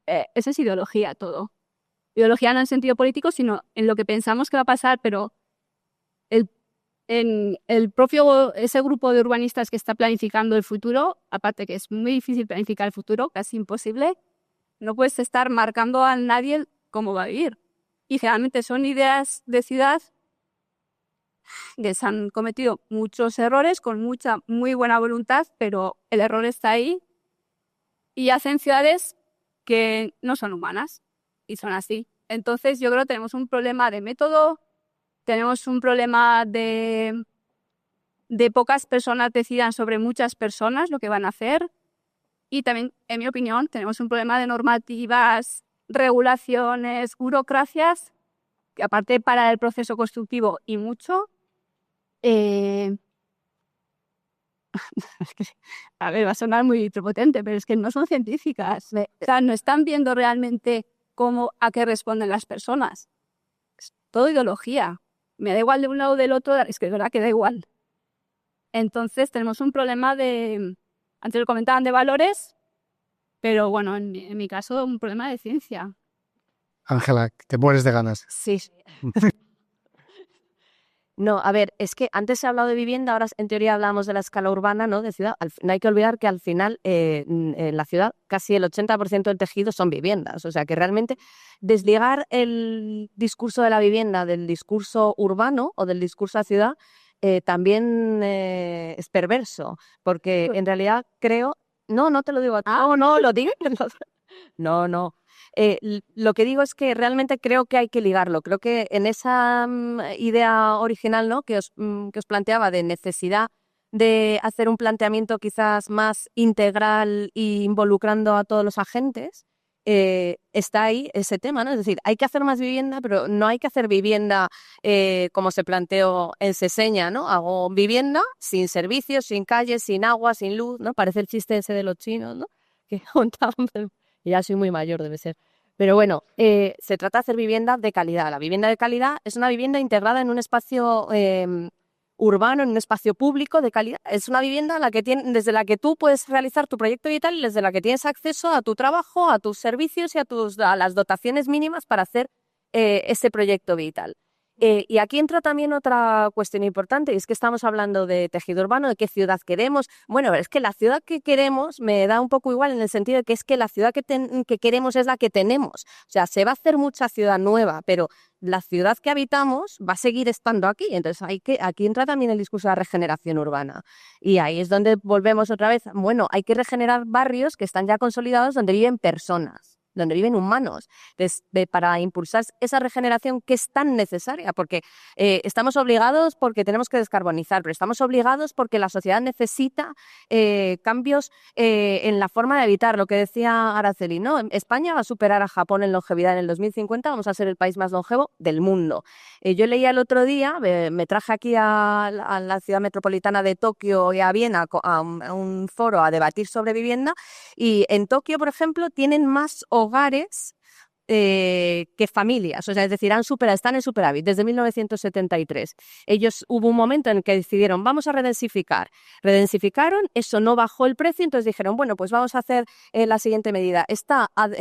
Eso es ideología todo. Ideología no en sentido político, sino en lo que pensamos que va a pasar, pero en el propio, ese grupo de urbanistas que está planificando el futuro, aparte que es muy difícil planificar el futuro, casi imposible, no puedes estar marcando a nadie cómo va a vivir. y generalmente son ideas de ciudad que se han cometido muchos errores con mucha, muy buena voluntad, pero el error está ahí y hacen ciudades que no son humanas y son así. Entonces yo creo que tenemos un problema de método, tenemos un problema de pocas personas decidan sobre muchas personas lo que van a hacer y también, en mi opinión, tenemos un problema de normativas, regulaciones, burocracias, que aparte para el proceso constructivo y mucho, a ver, va a sonar muy prepotente, pero es que no son científicas. O sea, no están viendo realmente a qué responden las personas. Es todo ideología. Me da igual de un lado o del otro, es que es verdad que da igual. Entonces tenemos un problema antes lo comentaban, de valores, pero bueno, en mi caso, un problema de ciencia. Ángela, te mueres de ganas. Sí. No, a ver, es que antes se ha hablado de vivienda, ahora en teoría hablamos de la escala urbana, ¿no? De ciudad. No hay que olvidar que al final en la ciudad casi el 80% del tejido son viviendas. O sea que realmente desligar el discurso de la vivienda del discurso urbano o del discurso de la ciudad también es perverso, porque en realidad creo... No te lo digo a ti. No, lo digo. No. Lo que digo es que realmente creo que hay que ligarlo. Creo que en esa idea original, ¿no? que os planteaba de necesidad de hacer un planteamiento quizás más integral e involucrando a todos los agentes, está ahí ese tema, ¿no? Es decir, hay que hacer más vivienda, pero no hay que hacer vivienda como se planteó en Seseña, ¿no? Hago vivienda sin servicios, sin calles, sin agua, sin luz, ¿no? Parece el chiste ese de los chinos, ¿no? Que contaban... Ya soy muy mayor, debe ser. Pero bueno, se trata de hacer vivienda de calidad. La vivienda de calidad es una vivienda integrada en un espacio urbano, en un espacio público de calidad. Es una vivienda desde la que tú puedes realizar tu proyecto vital y desde la que tienes acceso a tu trabajo, a tus servicios y a las dotaciones mínimas para hacer ese proyecto vital. Y aquí entra también otra cuestión importante, y es que estamos hablando de tejido urbano, de qué ciudad queremos. Bueno, es que la ciudad que queremos me da un poco igual en el sentido de que es que la ciudad que queremos es la que tenemos. O sea, se va a hacer mucha ciudad nueva, pero la ciudad que habitamos va a seguir estando aquí. Entonces, aquí entra también el discurso de la regeneración urbana. Y ahí es donde volvemos otra vez. Bueno, hay que regenerar barrios que están ya consolidados donde viven personas, donde viven humanos, para impulsar esa regeneración que es tan necesaria, porque estamos obligados porque tenemos que descarbonizar, pero estamos obligados porque la sociedad necesita cambios en la forma de habitar, lo que decía Araceli, ¿no? España va a superar a Japón en longevidad en el 2050, vamos a ser el país más longevo del mundo. Yo leía el otro día, me traje aquí a la ciudad metropolitana de Tokio y a Viena a un foro a debatir sobre vivienda, y en Tokio, por ejemplo, tienen más hogares que familias, o sea, es decir, están en superávit desde 1973. Hubo un momento en el que decidieron, vamos a redensificar. Redensificaron, eso no bajó el precio, entonces dijeron, bueno, pues vamos a hacer la siguiente medida.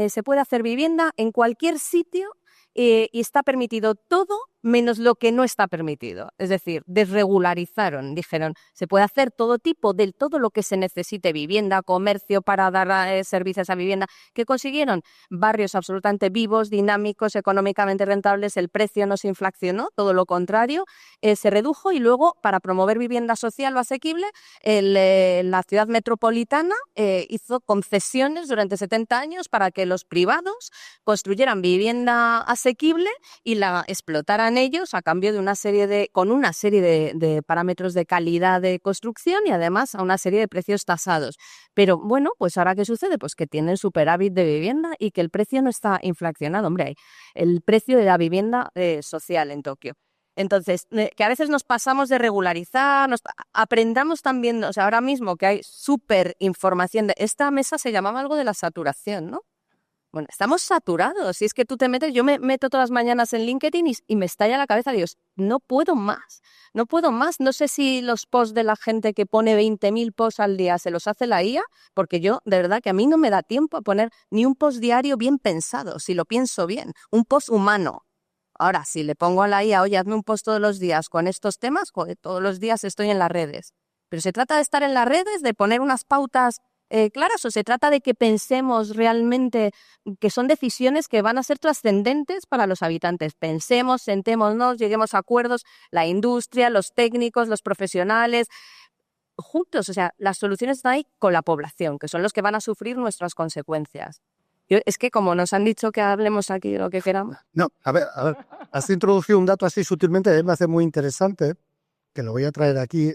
Se puede hacer vivienda en cualquier sitio y está permitido todo menos lo que no está permitido. Es decir, desregularizaron, dijeron, se puede hacer todo tipo de todo lo que se necesite, vivienda, comercio para dar servicios a vivienda. ¿Qué consiguieron? Barrios absolutamente vivos, dinámicos, económicamente rentables, el precio no se inflacionó, todo lo contrario, se redujo, y luego, para promover vivienda social o asequible, la ciudad metropolitana hizo concesiones durante 70 años para que los privados construyeran vivienda asequible y la explotaran ellos a cambio de con una serie de parámetros de calidad de construcción y además a una serie de precios tasados. Pero bueno, pues ahora ¿qué sucede? Pues que tienen superávit de vivienda y que el precio no está inflacionado. Hombre, el precio de la vivienda social en Tokio. Entonces, que a veces nos pasamos de regularizar, aprendamos también, o sea, ahora mismo que hay súper información, esta mesa se llamaba algo de la saturación, ¿no? Bueno, estamos saturados. Si es que tú te metes, yo me meto todas las mañanas en LinkedIn y me estalla la cabeza. Dios, no puedo más. No sé si los posts de la gente que pone 20.000 posts al día se los hace la IA, porque yo, de verdad, que a mí no me da tiempo a poner ni un post diario bien pensado, si lo pienso bien, un post humano. Ahora, si le pongo a la IA, oye, hazme un post todos los días con estos temas, joder, todos los días estoy en las redes. Pero se trata de estar en las redes, de poner unas pautas claras, o se trata de que pensemos realmente que son decisiones que van a ser trascendentes para los habitantes. Pensemos, sentémonos, lleguemos a acuerdos, la industria, los técnicos, los profesionales, juntos, o sea, las soluciones están ahí con la población, que son los que van a sufrir nuestras consecuencias. Es que como nos han dicho que hablemos aquí de lo que queramos. No, a ver, has introducido un dato así sutilmente, me hace muy interesante, que lo voy a traer aquí.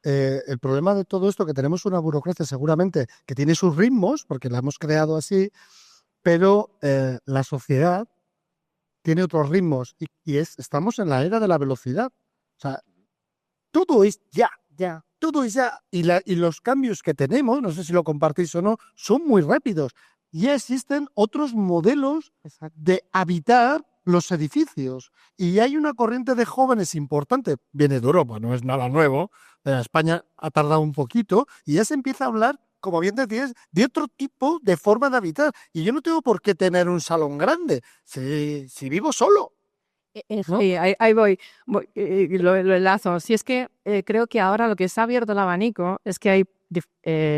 El problema de todo esto, que tenemos una burocracia seguramente que tiene sus ritmos, porque la hemos creado así, pero la sociedad tiene otros ritmos y estamos en la era de la velocidad. O sea, todo es ya. Todo es ya. Y los cambios que tenemos, no sé si lo compartís o no, son muy rápidos. Ya existen otros modelos de habitar los edificios. Y hay una corriente de jóvenes importante. Viene de Europa, no es nada nuevo. España ha tardado un poquito y ya se empieza a hablar, como bien decías, de otro tipo de forma de habitar. Y yo no tengo por qué tener un salón grande si vivo solo. ¿No? Sí, ahí voy, lo enlazo. Si es que creo que ahora lo que se ha abierto el abanico es que hay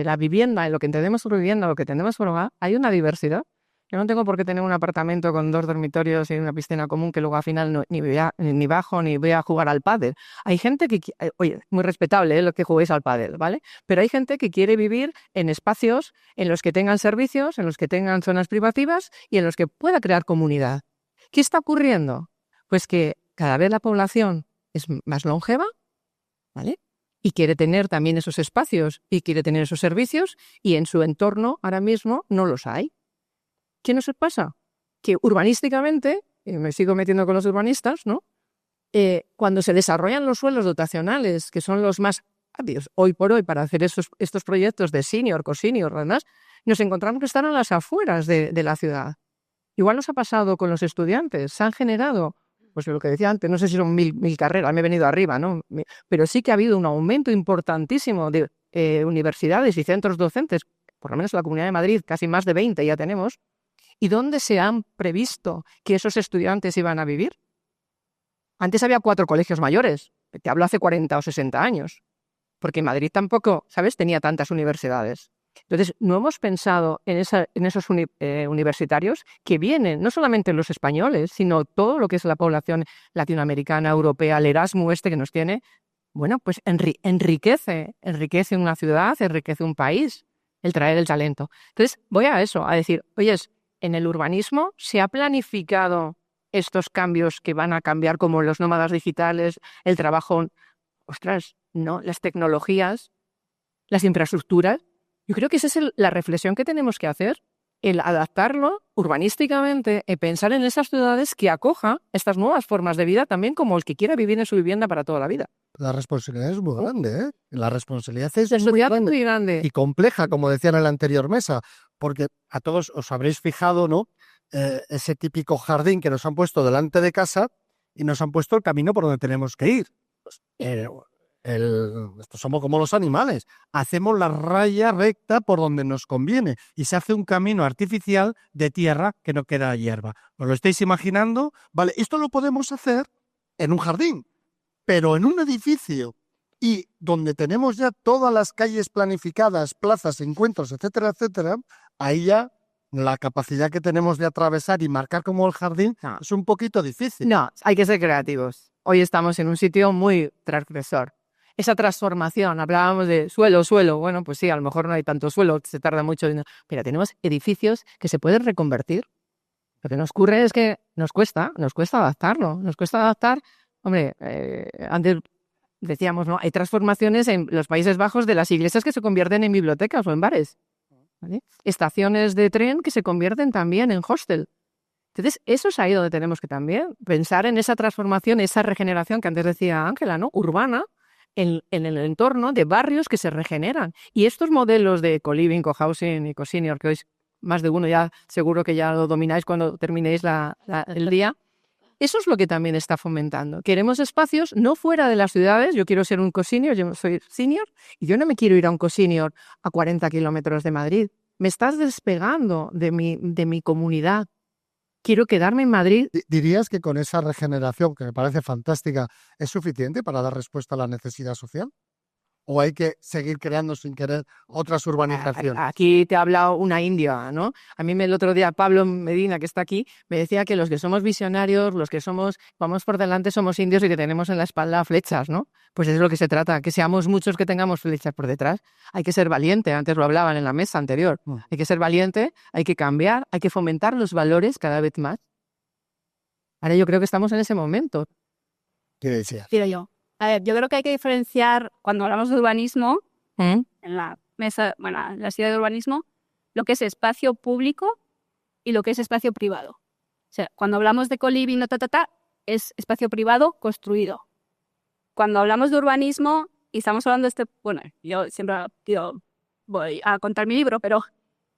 la vivienda, lo que entendemos por vivienda, lo que entendemos por hogar, hay una diversidad. Yo no tengo por qué tener un apartamento con 2 dormitorios y una piscina común que luego al final ni bajo ni voy a jugar al pádel. Hay gente que, oye, muy respetable lo que juguéis al pádel, ¿vale? Pero hay gente que quiere vivir en espacios en los que tengan servicios, en los que tengan zonas privativas y en los que pueda crear comunidad. ¿Qué está ocurriendo? Pues que cada vez la población es más longeva, ¿vale? Y quiere tener también esos espacios y quiere tener esos servicios y en su entorno ahora mismo no los hay. ¿Qué nos pasa? Que urbanísticamente, me sigo metiendo con los urbanistas, ¿no? Cuando se desarrollan los suelos dotacionales, que son los más hábiles hoy por hoy para hacer estos proyectos de senior, co-senior, además, nos encontramos que están a las afueras de la ciudad. Igual nos ha pasado con los estudiantes, se han generado, pues lo que decía antes, no sé si son 1000 carreras, me he venido arriba, ¿no? Pero sí que ha habido un aumento importantísimo de universidades y centros docentes, por lo menos en la Comunidad de Madrid, casi más de 20 ya tenemos. ¿Y dónde se han previsto que esos estudiantes iban a vivir? Antes había 4 colegios mayores, te hablo hace 40 o 60 años, porque Madrid tampoco, ¿sabes?, tenía tantas universidades. Entonces, no hemos pensado en esos universitarios que vienen, no solamente los españoles, sino todo lo que es la población latinoamericana, europea, el Erasmus que nos tiene, bueno, pues enriquece una ciudad, enriquece un país, el traer el talento. Entonces, voy a eso, a decir, oye, en el urbanismo se ha planificado estos cambios que van a cambiar, como los nómadas digitales, el trabajo, ostras, no, las tecnologías, las infraestructuras. Yo creo que esa es la reflexión que tenemos que hacer, el adaptarlo urbanísticamente y pensar en esas ciudades que acojan estas nuevas formas de vida también como el que quiera vivir en su vivienda para toda la vida. La responsabilidad es muy grande, ¿eh? La responsabilidad es muy grande y compleja, como decían en la anterior mesa, porque a todos os habréis fijado, ¿no? Ese típico jardín que nos han puesto delante de casa y nos han puesto el camino por donde tenemos que ir. Estos somos como los animales. Hacemos la raya recta por donde nos conviene y se hace un camino artificial de tierra que no queda hierba. ¿Os lo estáis imaginando? Vale, esto lo podemos hacer en un jardín, pero en un edificio y donde tenemos ya todas las calles planificadas, plazas, encuentros, etcétera, etcétera, ahí ya la capacidad que tenemos de atravesar y marcar como el jardín es un poquito difícil. No, hay que ser creativos. Hoy estamos en un sitio muy transgresor. Esa transformación, hablábamos de suelo, bueno, pues sí, a lo mejor no hay tanto suelo, se tarda mucho, pero tenemos edificios que se pueden reconvertir. Lo que nos ocurre es que nos cuesta adaptarlo, nos cuesta adaptar. Hombre, antes decíamos, ¿no? Hay transformaciones en los Países Bajos de las iglesias que se convierten en bibliotecas o en bares, ¿vale? Estaciones de tren que se convierten también en hostel. Entonces, eso es ahí donde tenemos que también pensar en esa transformación, esa regeneración que antes decía Ángela, ¿no? Urbana, en el entorno de barrios que se regeneran. Y estos modelos de co-living, co-housing y co-senior, que hoy más de uno ya seguro que ya lo domináis cuando terminéis el día, eso es lo que también está fomentando. Queremos espacios no fuera de las ciudades. Yo quiero ser un co-senior, yo soy senior, y yo no me quiero ir a un co-senior a 40 kilómetros de Madrid. Me estás despegando de mi comunidad. Quiero quedarme en Madrid. ¿Dirías que con esa regeneración, que me parece fantástica, es suficiente para dar respuesta a la necesidad social? ¿O hay que seguir creando sin querer otras urbanizaciones? Aquí te ha hablado una india, ¿no? A mí el otro día Pablo Medina, que está aquí, me decía que los que somos visionarios, los que vamos por delante, somos indios y que tenemos en la espalda flechas, ¿no? Pues es lo que se trata, que seamos muchos que tengamos flechas por detrás. Hay que ser valiente, antes lo hablaban en la mesa anterior. Hay que ser valiente, hay que cambiar, hay que fomentar los valores cada vez más. Ahora yo creo que estamos en ese momento. ¿Qué decía? Digo yo. A ver, yo creo que hay que diferenciar, cuando hablamos de urbanismo, en la mesa, bueno, en la ciudad de urbanismo, lo que es espacio público y lo que es espacio privado. O sea, cuando hablamos de co-living, es espacio privado construido. Cuando hablamos de urbanismo y estamos hablando de bueno, yo siempre voy a contar mi libro, pero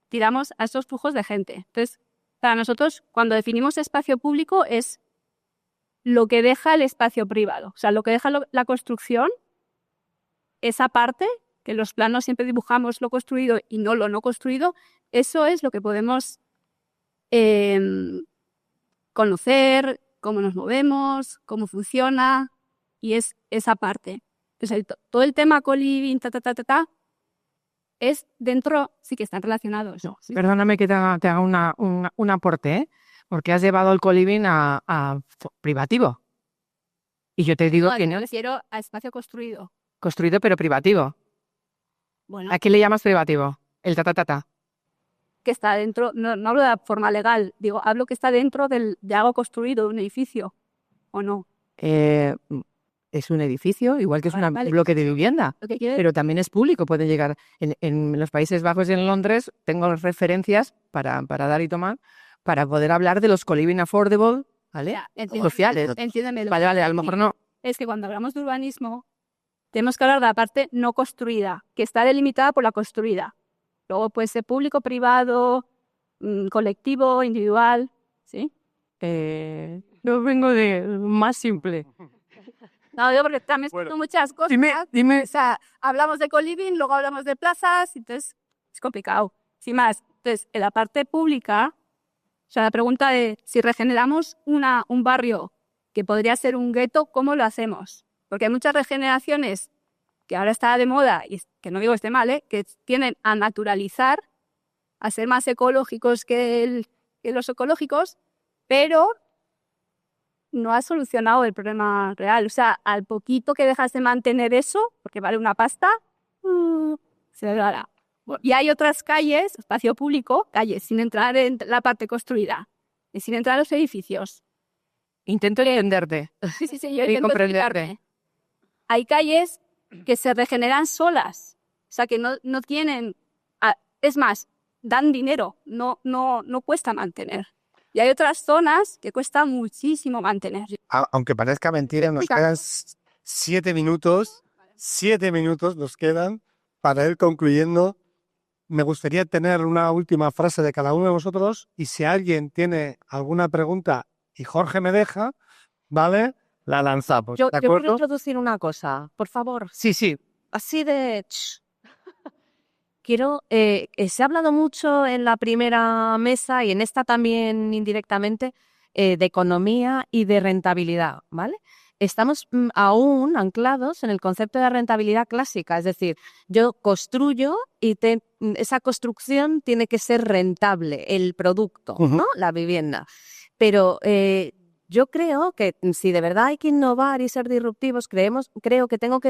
tiramos a estos flujos de gente. Entonces, para nosotros, cuando definimos espacio público es lo que deja el espacio privado. O sea, lo que deja la construcción, esa parte, que en los planos siempre dibujamos lo construido y no lo no construido, eso es lo que podemos conocer, cómo nos movemos, cómo funciona, y es esa parte. Entonces, todo el tema co-living, es dentro, sí que están relacionados. No, Sí. perdóname que te haga un aporte, ¿eh? Porque has llevado el co-living a privativo. Y yo te digo No, que me no, refiero a espacio construido. construido pero privativo. Bueno, ¿A qué le llamas privativo? El ta. que está dentro, no hablo de la forma legal, digo, hablo que está dentro de algo construido, de un edificio, ¿o no? Es un edificio, igual que es un Vale. bloque de vivienda, Lo que quiero pero también es público, puede llegar. En los Países Bajos y en Londres tengo referencias para dar y tomar, para poder hablar de los co-living affordable, ¿vale? Ya, Sociales. entiéndemelo. Vale, a lo mejor no. Es que cuando hablamos de urbanismo, tenemos que hablar de la parte no construida, que está delimitada por la construida. Luego puede ser público, privado, colectivo, individual, ¿sí? Yo vengo de más simple. No, digo porque también son muchas cosas. Dime. O sea, hablamos de co-living, luego hablamos de plazas, entonces es complicado. Sin más, entonces, en la parte pública, o sea, la pregunta de si regeneramos un barrio que podría ser un gueto, ¿cómo lo hacemos? Porque hay muchas regeneraciones que ahora está de moda, y que no digo que esté mal, que tienden a naturalizar, a ser más ecológicos que los ecológicos, pero no ha solucionado el problema real. O sea, al poquito que dejas de mantener eso, porque vale una pasta, se dará. Y hay otras calles, espacio público, calles, sin entrar en la parte construida, y sin entrar en los edificios. Intento entenderte. Sí, yo Y intento comprenderte. explicarme. Hay calles que se regeneran solas, o sea, que no tienen... Es más, dan dinero, no cuesta mantener. Y hay otras zonas que cuesta muchísimo mantener. Aunque parezca mentira, nos quedan 7 minutos. 7 minutos nos quedan para ir concluyendo. Me gustaría tener una última frase de cada uno de vosotros, y si alguien tiene alguna pregunta y Jorge me deja, ¿vale? La lanzamos. Yo ¿De quiero acuerdo? introducir una cosa, por favor. Sí. Así de... Quiero... se ha hablado mucho en la primera mesa y en esta también indirectamente de economía y de rentabilidad, ¿vale? Estamos aún anclados en el concepto de rentabilidad clásica, es decir, yo construyo y esa construcción tiene que ser rentable, el producto, ¿no? La vivienda. Pero yo creo que si de verdad hay que innovar y ser disruptivos, creo que tenemos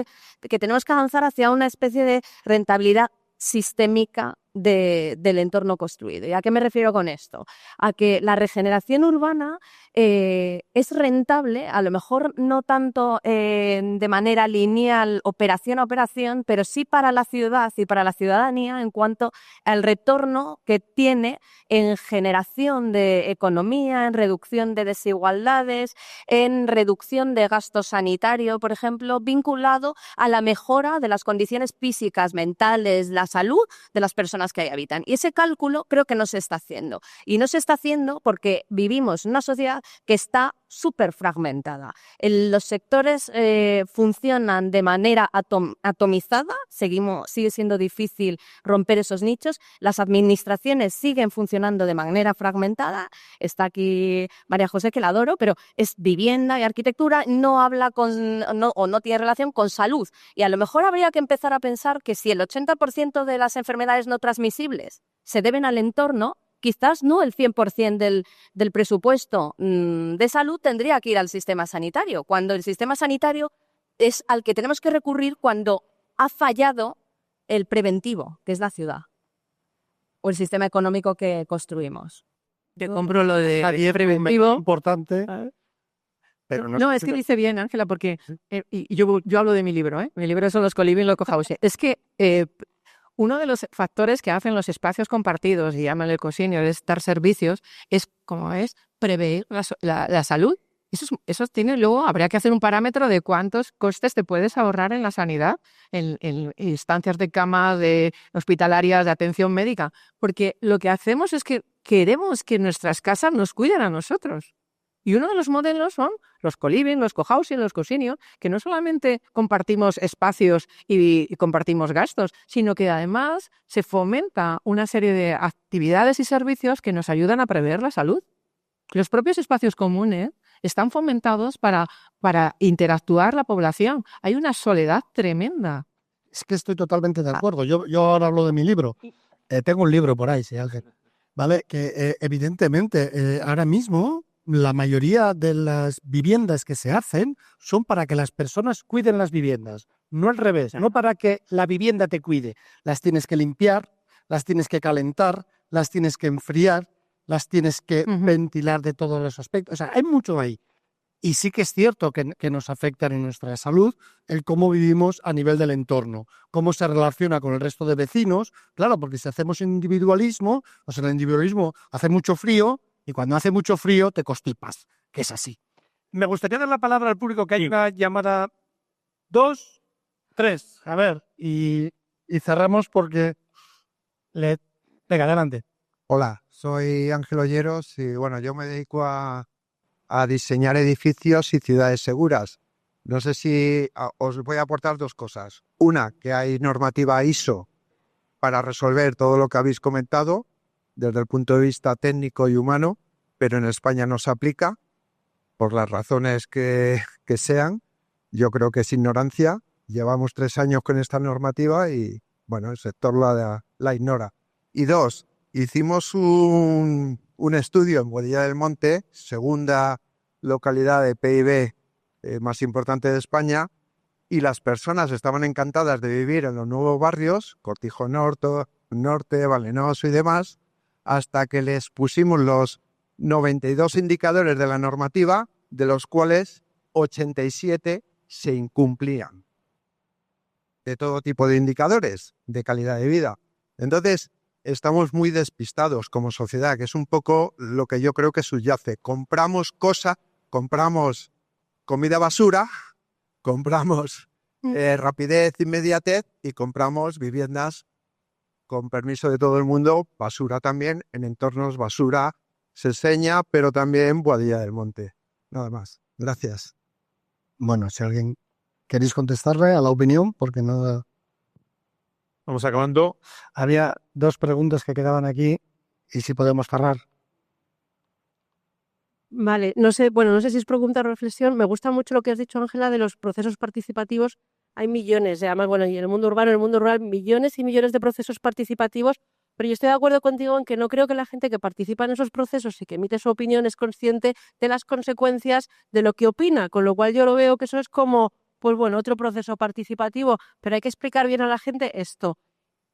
que avanzar hacia una especie de rentabilidad sistémica del entorno construido. ¿Y a qué me refiero con esto? A que la regeneración urbana es rentable, a lo mejor no tanto de manera lineal, operación a operación, pero sí para la ciudad y para la ciudadanía en cuanto al retorno que tiene en generación de economía, en reducción de desigualdades, en reducción de gasto sanitario, por ejemplo, vinculado a la mejora de las condiciones físicas, mentales, la salud de las personas que ahí habitan. Y ese cálculo creo que no se está haciendo. Y no se está haciendo porque vivimos en una sociedad que está súper fragmentada. Los sectores funcionan de manera atomizada, sigue siendo difícil romper esos nichos. Las administraciones siguen funcionando de manera fragmentada. Está aquí María José, que la adoro, pero es vivienda y arquitectura, no habla no tiene relación con salud. Y a lo mejor habría que empezar a pensar que si el 80% de las enfermedades no transmisibles se deben al entorno, quizás no el 100% del presupuesto de salud tendría que ir al sistema sanitario, cuando el sistema sanitario es al que tenemos que recurrir cuando ha fallado el preventivo, que es la ciudad, o el sistema económico que construimos. Te compro lo de Nadie preventivo. importante, pero No, es que dice bien, Ángela, porque y yo hablo de mi libro, ¿eh? Mi libro son los coliving loco house. Es que uno de los factores que hacen los espacios compartidos, y llaman el cosinio, es dar servicios, es como es prever la salud. Eso tiene, luego habría que hacer un parámetro de cuántos costes te puedes ahorrar en la sanidad, en instancias de cama, de hospitalarias, de atención médica, porque lo que hacemos es que queremos que nuestras casas nos cuiden a nosotros. Y uno de los modelos son los coliving, los cohousing, los cosinio, que no solamente compartimos espacios y compartimos gastos, sino que además se fomenta una serie de actividades y servicios que nos ayudan a prever la salud. Los propios espacios comunes están fomentados para interactuar la población. Hay una soledad tremenda. es que estoy totalmente de acuerdo. Yo ahora hablo de mi libro. Tengo un libro por ahí, sí, Ángel. ¿Vale? Que evidentemente ahora mismo la mayoría de las viviendas que se hacen son para que las personas cuiden las viviendas, no al revés, no para que la vivienda te cuide. Las tienes que limpiar, las tienes que calentar, las tienes que enfriar, las tienes que ventilar de todos los aspectos. O sea, hay mucho ahí. Y sí que es cierto que nos afecta en nuestra salud el cómo vivimos a nivel del entorno, cómo se relaciona con el resto de vecinos. Claro, porque si hacemos individualismo, pues en el individualismo hace mucho frío y cuando hace mucho frío te constipas, que es así. Me gustaría dar la palabra al público, que hay una llamada 2, 3, a ver, y cerramos porque... Venga, adelante. Hola, soy Ángel Olleros y bueno, yo me dedico a diseñar edificios y ciudades seguras. No sé si os voy a aportar dos cosas. Una, que hay normativa ISO para resolver todo lo que habéis comentado desde el punto de vista técnico y humano, pero en España no se aplica por las razones que sean. Yo creo que es ignorancia. Llevamos 3 años con esta normativa y bueno, el sector la ignora. Y dos, hicimos un estudio en Boadilla del Monte, segunda localidad de PIB más importante de España, y las personas estaban encantadas de vivir en los nuevos barrios, Cortijo Norte, Valenoso y demás, hasta que les pusimos los 92 indicadores de la normativa, de los cuales 87 se incumplían. De todo tipo de indicadores de calidad de vida. Entonces, estamos muy despistados como sociedad, que es un poco lo que yo creo que subyace. Compramos comida basura, compramos rapidez, inmediatez y compramos viviendas con permiso de todo el mundo, basura también, en entornos basura, Seseña, pero también Boadilla del Monte. Nada más. Gracias. Bueno, si alguien queréis contestarle a la opinión, porque no... Vamos acabando. Había 2 preguntas que quedaban aquí y si podemos cerrar. Vale, no sé si es pregunta o reflexión. Me gusta mucho lo que has dicho, Ángela, de los procesos participativos. Hay millones, además, y en el mundo urbano, en el mundo rural, millones y millones de procesos participativos, pero yo estoy de acuerdo contigo en que no creo que la gente que participa en esos procesos y que emite su opinión es consciente de las consecuencias de lo que opina, con lo cual yo lo veo que eso es como, pues bueno, otro proceso participativo, pero hay que explicar bien a la gente esto,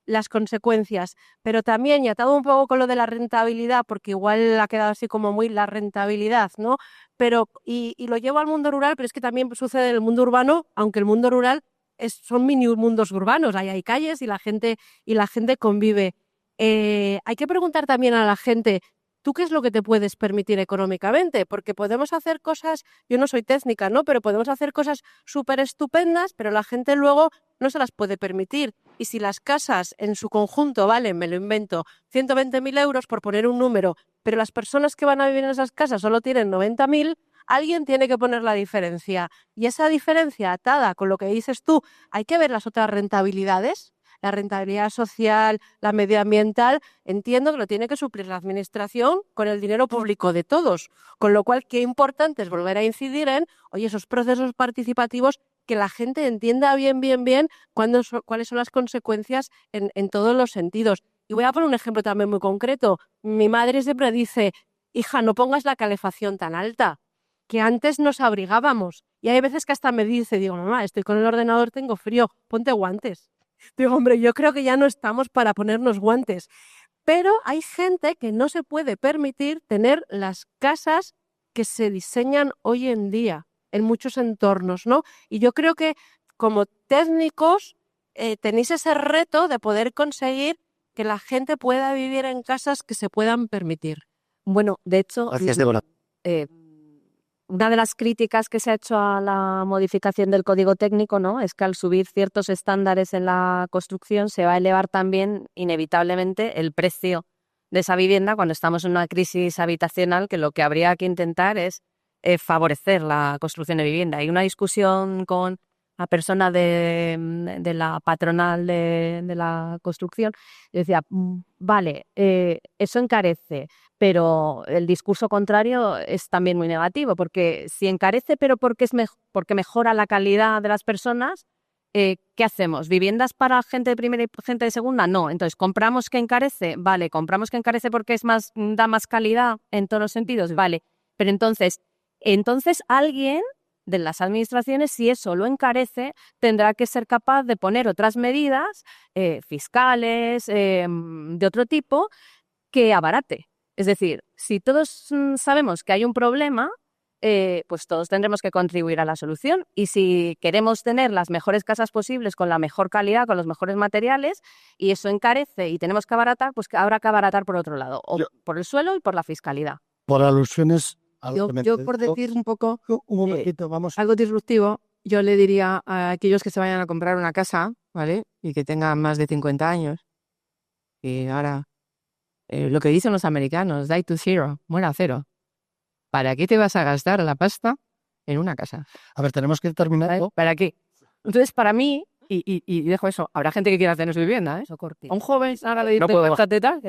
las consecuencias, pero también, y atado un poco con lo de la rentabilidad, porque igual ha quedado así como muy la rentabilidad, ¿no? Pero, y lo llevo al mundo rural, pero es que también sucede en el mundo urbano, aunque el mundo rural son mini mundos urbanos, ahí hay calles y la gente convive. Hay que preguntar también a la gente, ¿tú qué es lo que te puedes permitir económicamente? Porque podemos hacer cosas, yo no soy técnica, ¿no? Pero podemos hacer cosas súper estupendas, pero la gente luego no se las puede permitir. Y si las casas en su conjunto valen, me lo invento, 120.000 euros por poner un número, pero las personas que van a vivir en esas casas solo tienen 90.000, alguien tiene que poner la diferencia. Y esa diferencia atada con lo que dices tú, hay que ver las otras rentabilidades, la rentabilidad social, la medioambiental. Entiendo que lo tiene que suplir la administración con el dinero público de todos. Con lo cual, qué importante es volver a incidir en, oye, esos procesos participativos, que la gente entienda bien cuáles son las consecuencias en todos los sentidos. Y voy a poner un ejemplo también muy concreto. Mi madre siempre dice, hija, no pongas la calefacción tan alta, que antes nos abrigábamos. Y hay veces que hasta me dice, digo, mamá, estoy con el ordenador, tengo frío, ponte guantes. Digo, hombre, yo creo que ya no estamos para ponernos guantes. Pero hay gente que no se puede permitir tener las casas que se diseñan hoy en día en muchos entornos, ¿no? Y yo creo que como técnicos tenéis ese reto de poder conseguir que la gente pueda vivir en casas que se puedan permitir. Bueno, de hecho, Gracias, Débora. una de las críticas que se ha hecho a la modificación del código técnico, ¿no?, es que al subir ciertos estándares en la construcción se va a elevar también inevitablemente el precio de esa vivienda cuando estamos en una crisis habitacional, que lo que habría que intentar es favorecer la construcción de vivienda. Hay una discusión con la persona de la patronal de la construcción. Yo decía, vale, eso encarece, pero el discurso contrario es también muy negativo, porque si encarece, pero porque mejora la calidad de las personas, ¿qué hacemos? ¿Viviendas para gente de primera y gente de segunda? No. Entonces, ¿compramos que encarece? Vale. ¿Compramos que encarece porque da más calidad en todos los sentidos? Vale. Pero entonces alguien de las administraciones, si eso lo encarece, tendrá que ser capaz de poner otras medidas fiscales, de otro tipo, que abarate. Es decir, si todos sabemos que hay un problema, pues todos tendremos que contribuir a la solución. Y si queremos tener las mejores casas posibles, con la mejor calidad, con los mejores materiales, y eso encarece y tenemos que abaratar, pues habrá que abaratar por otro lado, por el suelo y por la fiscalidad. Por alusiones a lo Yo, que me yo por dedico, decir un poco un momentito, vamos. algo disruptivo, yo le diría a aquellos que se vayan a comprar una casa, ¿vale? Y que tengan más de 50 años, y ahora lo que dicen los americanos, die to zero, muera a cero. ¿Para qué te vas a gastar la pasta en una casa? A ver, tenemos que ir terminando. ¿Para qué? Entonces, para mí, y dejo eso, habrá gente que quiera tener su vivienda, ¿eh? A un joven, ahora le No dice, puedo "Gástate tal",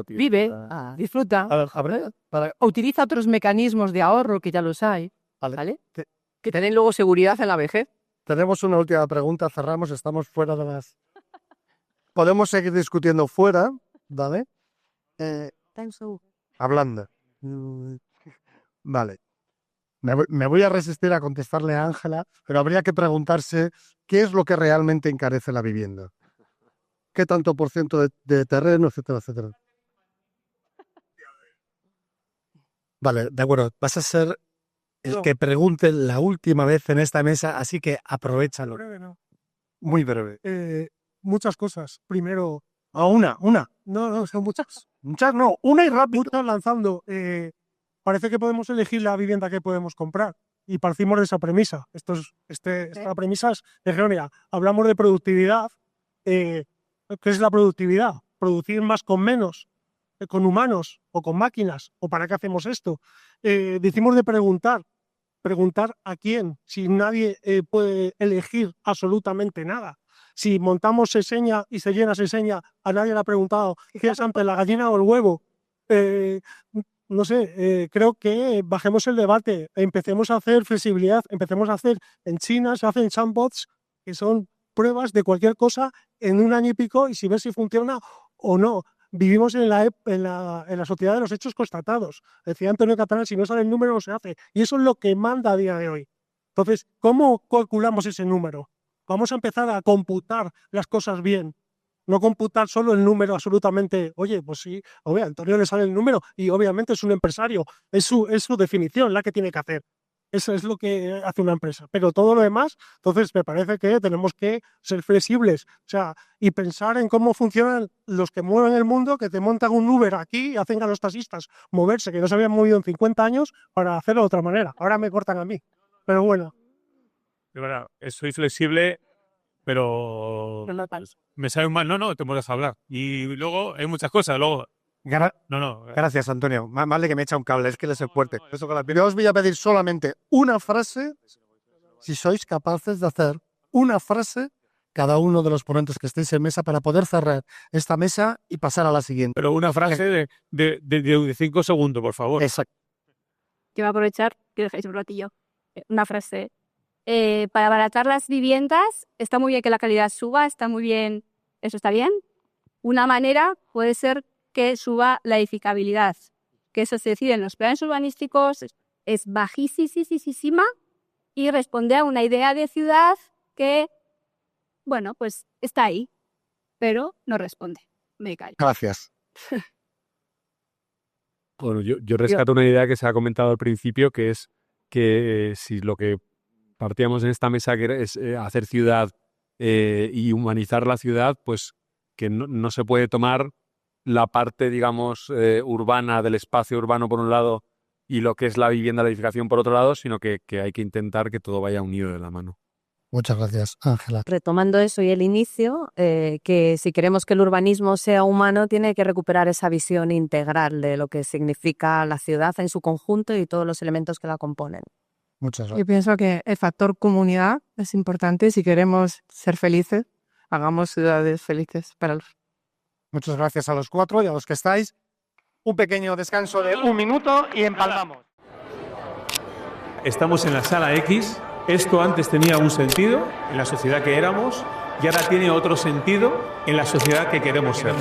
vive, disfruta, A ver, para, utiliza otros mecanismos de ahorro que ya los hay, vale. ¿vale? Que te den luego seguridad en la vejez. Tenemos una última pregunta, cerramos, estamos fuera de las... Podemos seguir discutiendo fuera, ¿vale? Hablando. Vale. Me voy a resistir a contestarle a Ángela, pero habría que preguntarse qué es lo que realmente encarece la vivienda. ¿Qué tanto por ciento de terreno, etcétera, etcétera? Vale, de acuerdo. Vas a ser el que pregunte la última vez en esta mesa, así que aprovéchalo. Breve, no. Muy breve. Muchas cosas. Primero, Una. no, son muchas. Muchas no, una y rápido. Muchas lanzando. Parece que podemos elegir la vivienda que podemos comprar. Y partimos de esa premisa. Esta premisa es errónea. Hablamos de productividad. ¿Qué es la productividad? Producir más con menos, con humanos o con máquinas. ¿O para qué hacemos esto? Decimos de preguntar. Preguntar a quién, si nadie puede elegir absolutamente nada. Si montamos Seseña y se llena Seseña, a nadie le ha preguntado qué es antes, la gallina o el huevo. No sé, creo que bajemos el debate, empecemos a hacer flexibilidad, empecemos a hacer, en China se hacen chatbots que son pruebas de cualquier cosa en un año y pico y si ves si funciona o no. Vivimos en la sociedad de los hechos constatados. Decía Antonio Catalán, si no sale el número no se hace. Y eso es lo que manda a día de hoy. Entonces, ¿cómo calculamos ese número? Vamos a empezar a computar las cosas bien. No computar solo el número absolutamente, oye, pues sí, a Antonio le sale el número y obviamente es un empresario. Es su definición la que tiene que hacer. Eso es lo que hace una empresa. Pero todo lo demás, entonces me parece que tenemos que ser flexibles, o sea, y pensar en cómo funcionan los que mueven el mundo, que te montan un Uber aquí y hacen a los taxistas moverse, que no se habían movido en 50 años, para hacerlo de otra manera. Ahora me cortan a mí. Pero bueno. De verdad, soy flexible, pero me sabe mal. No, te puedes hablar. Y luego hay muchas cosas. Luego, Gracias, Antonio. Más vale que me echa un cable, es que él es el fuerte. Yo os voy a pedir solamente una frase, si sois capaces de hacer una frase cada uno de los ponentes que estéis en mesa para poder cerrar esta mesa y pasar a la siguiente. Pero una frase de 5 segundos, por favor. Exacto. Que va a aprovechar que dejáis un ratillo. Una frase. Para abaratar las viviendas, está muy bien que la calidad suba, está muy bien, eso está bien. Una manera puede ser que suba la edificabilidad, que eso se decide en los planes urbanísticos, es bajísima y responde a una idea de ciudad que, bueno, pues está ahí, pero no responde. Me callo. Gracias. Bueno, yo rescato una idea que se ha comentado al principio, que es que si lo que partíamos en esta mesa que es hacer ciudad y humanizar la ciudad, pues que no se puede tomar la parte, digamos, urbana del espacio urbano por un lado y lo que es la vivienda, la edificación por otro lado, sino que hay que intentar que todo vaya unido de la mano. Muchas gracias, Ángela. Retomando eso y el inicio, que si queremos que el urbanismo sea humano, tiene que recuperar esa visión integral de lo que significa la ciudad en su conjunto y todos los elementos que la componen. Muchas gracias. Yo pienso que el factor comunidad es importante. Si queremos ser felices, hagamos ciudades felices para los. Muchas gracias a los 4 y a los que estáis. Un pequeño descanso de 1 minuto y empalmamos. Estamos en la sala X. Esto antes tenía un sentido en la sociedad que éramos y ahora tiene otro sentido en la sociedad que queremos ser.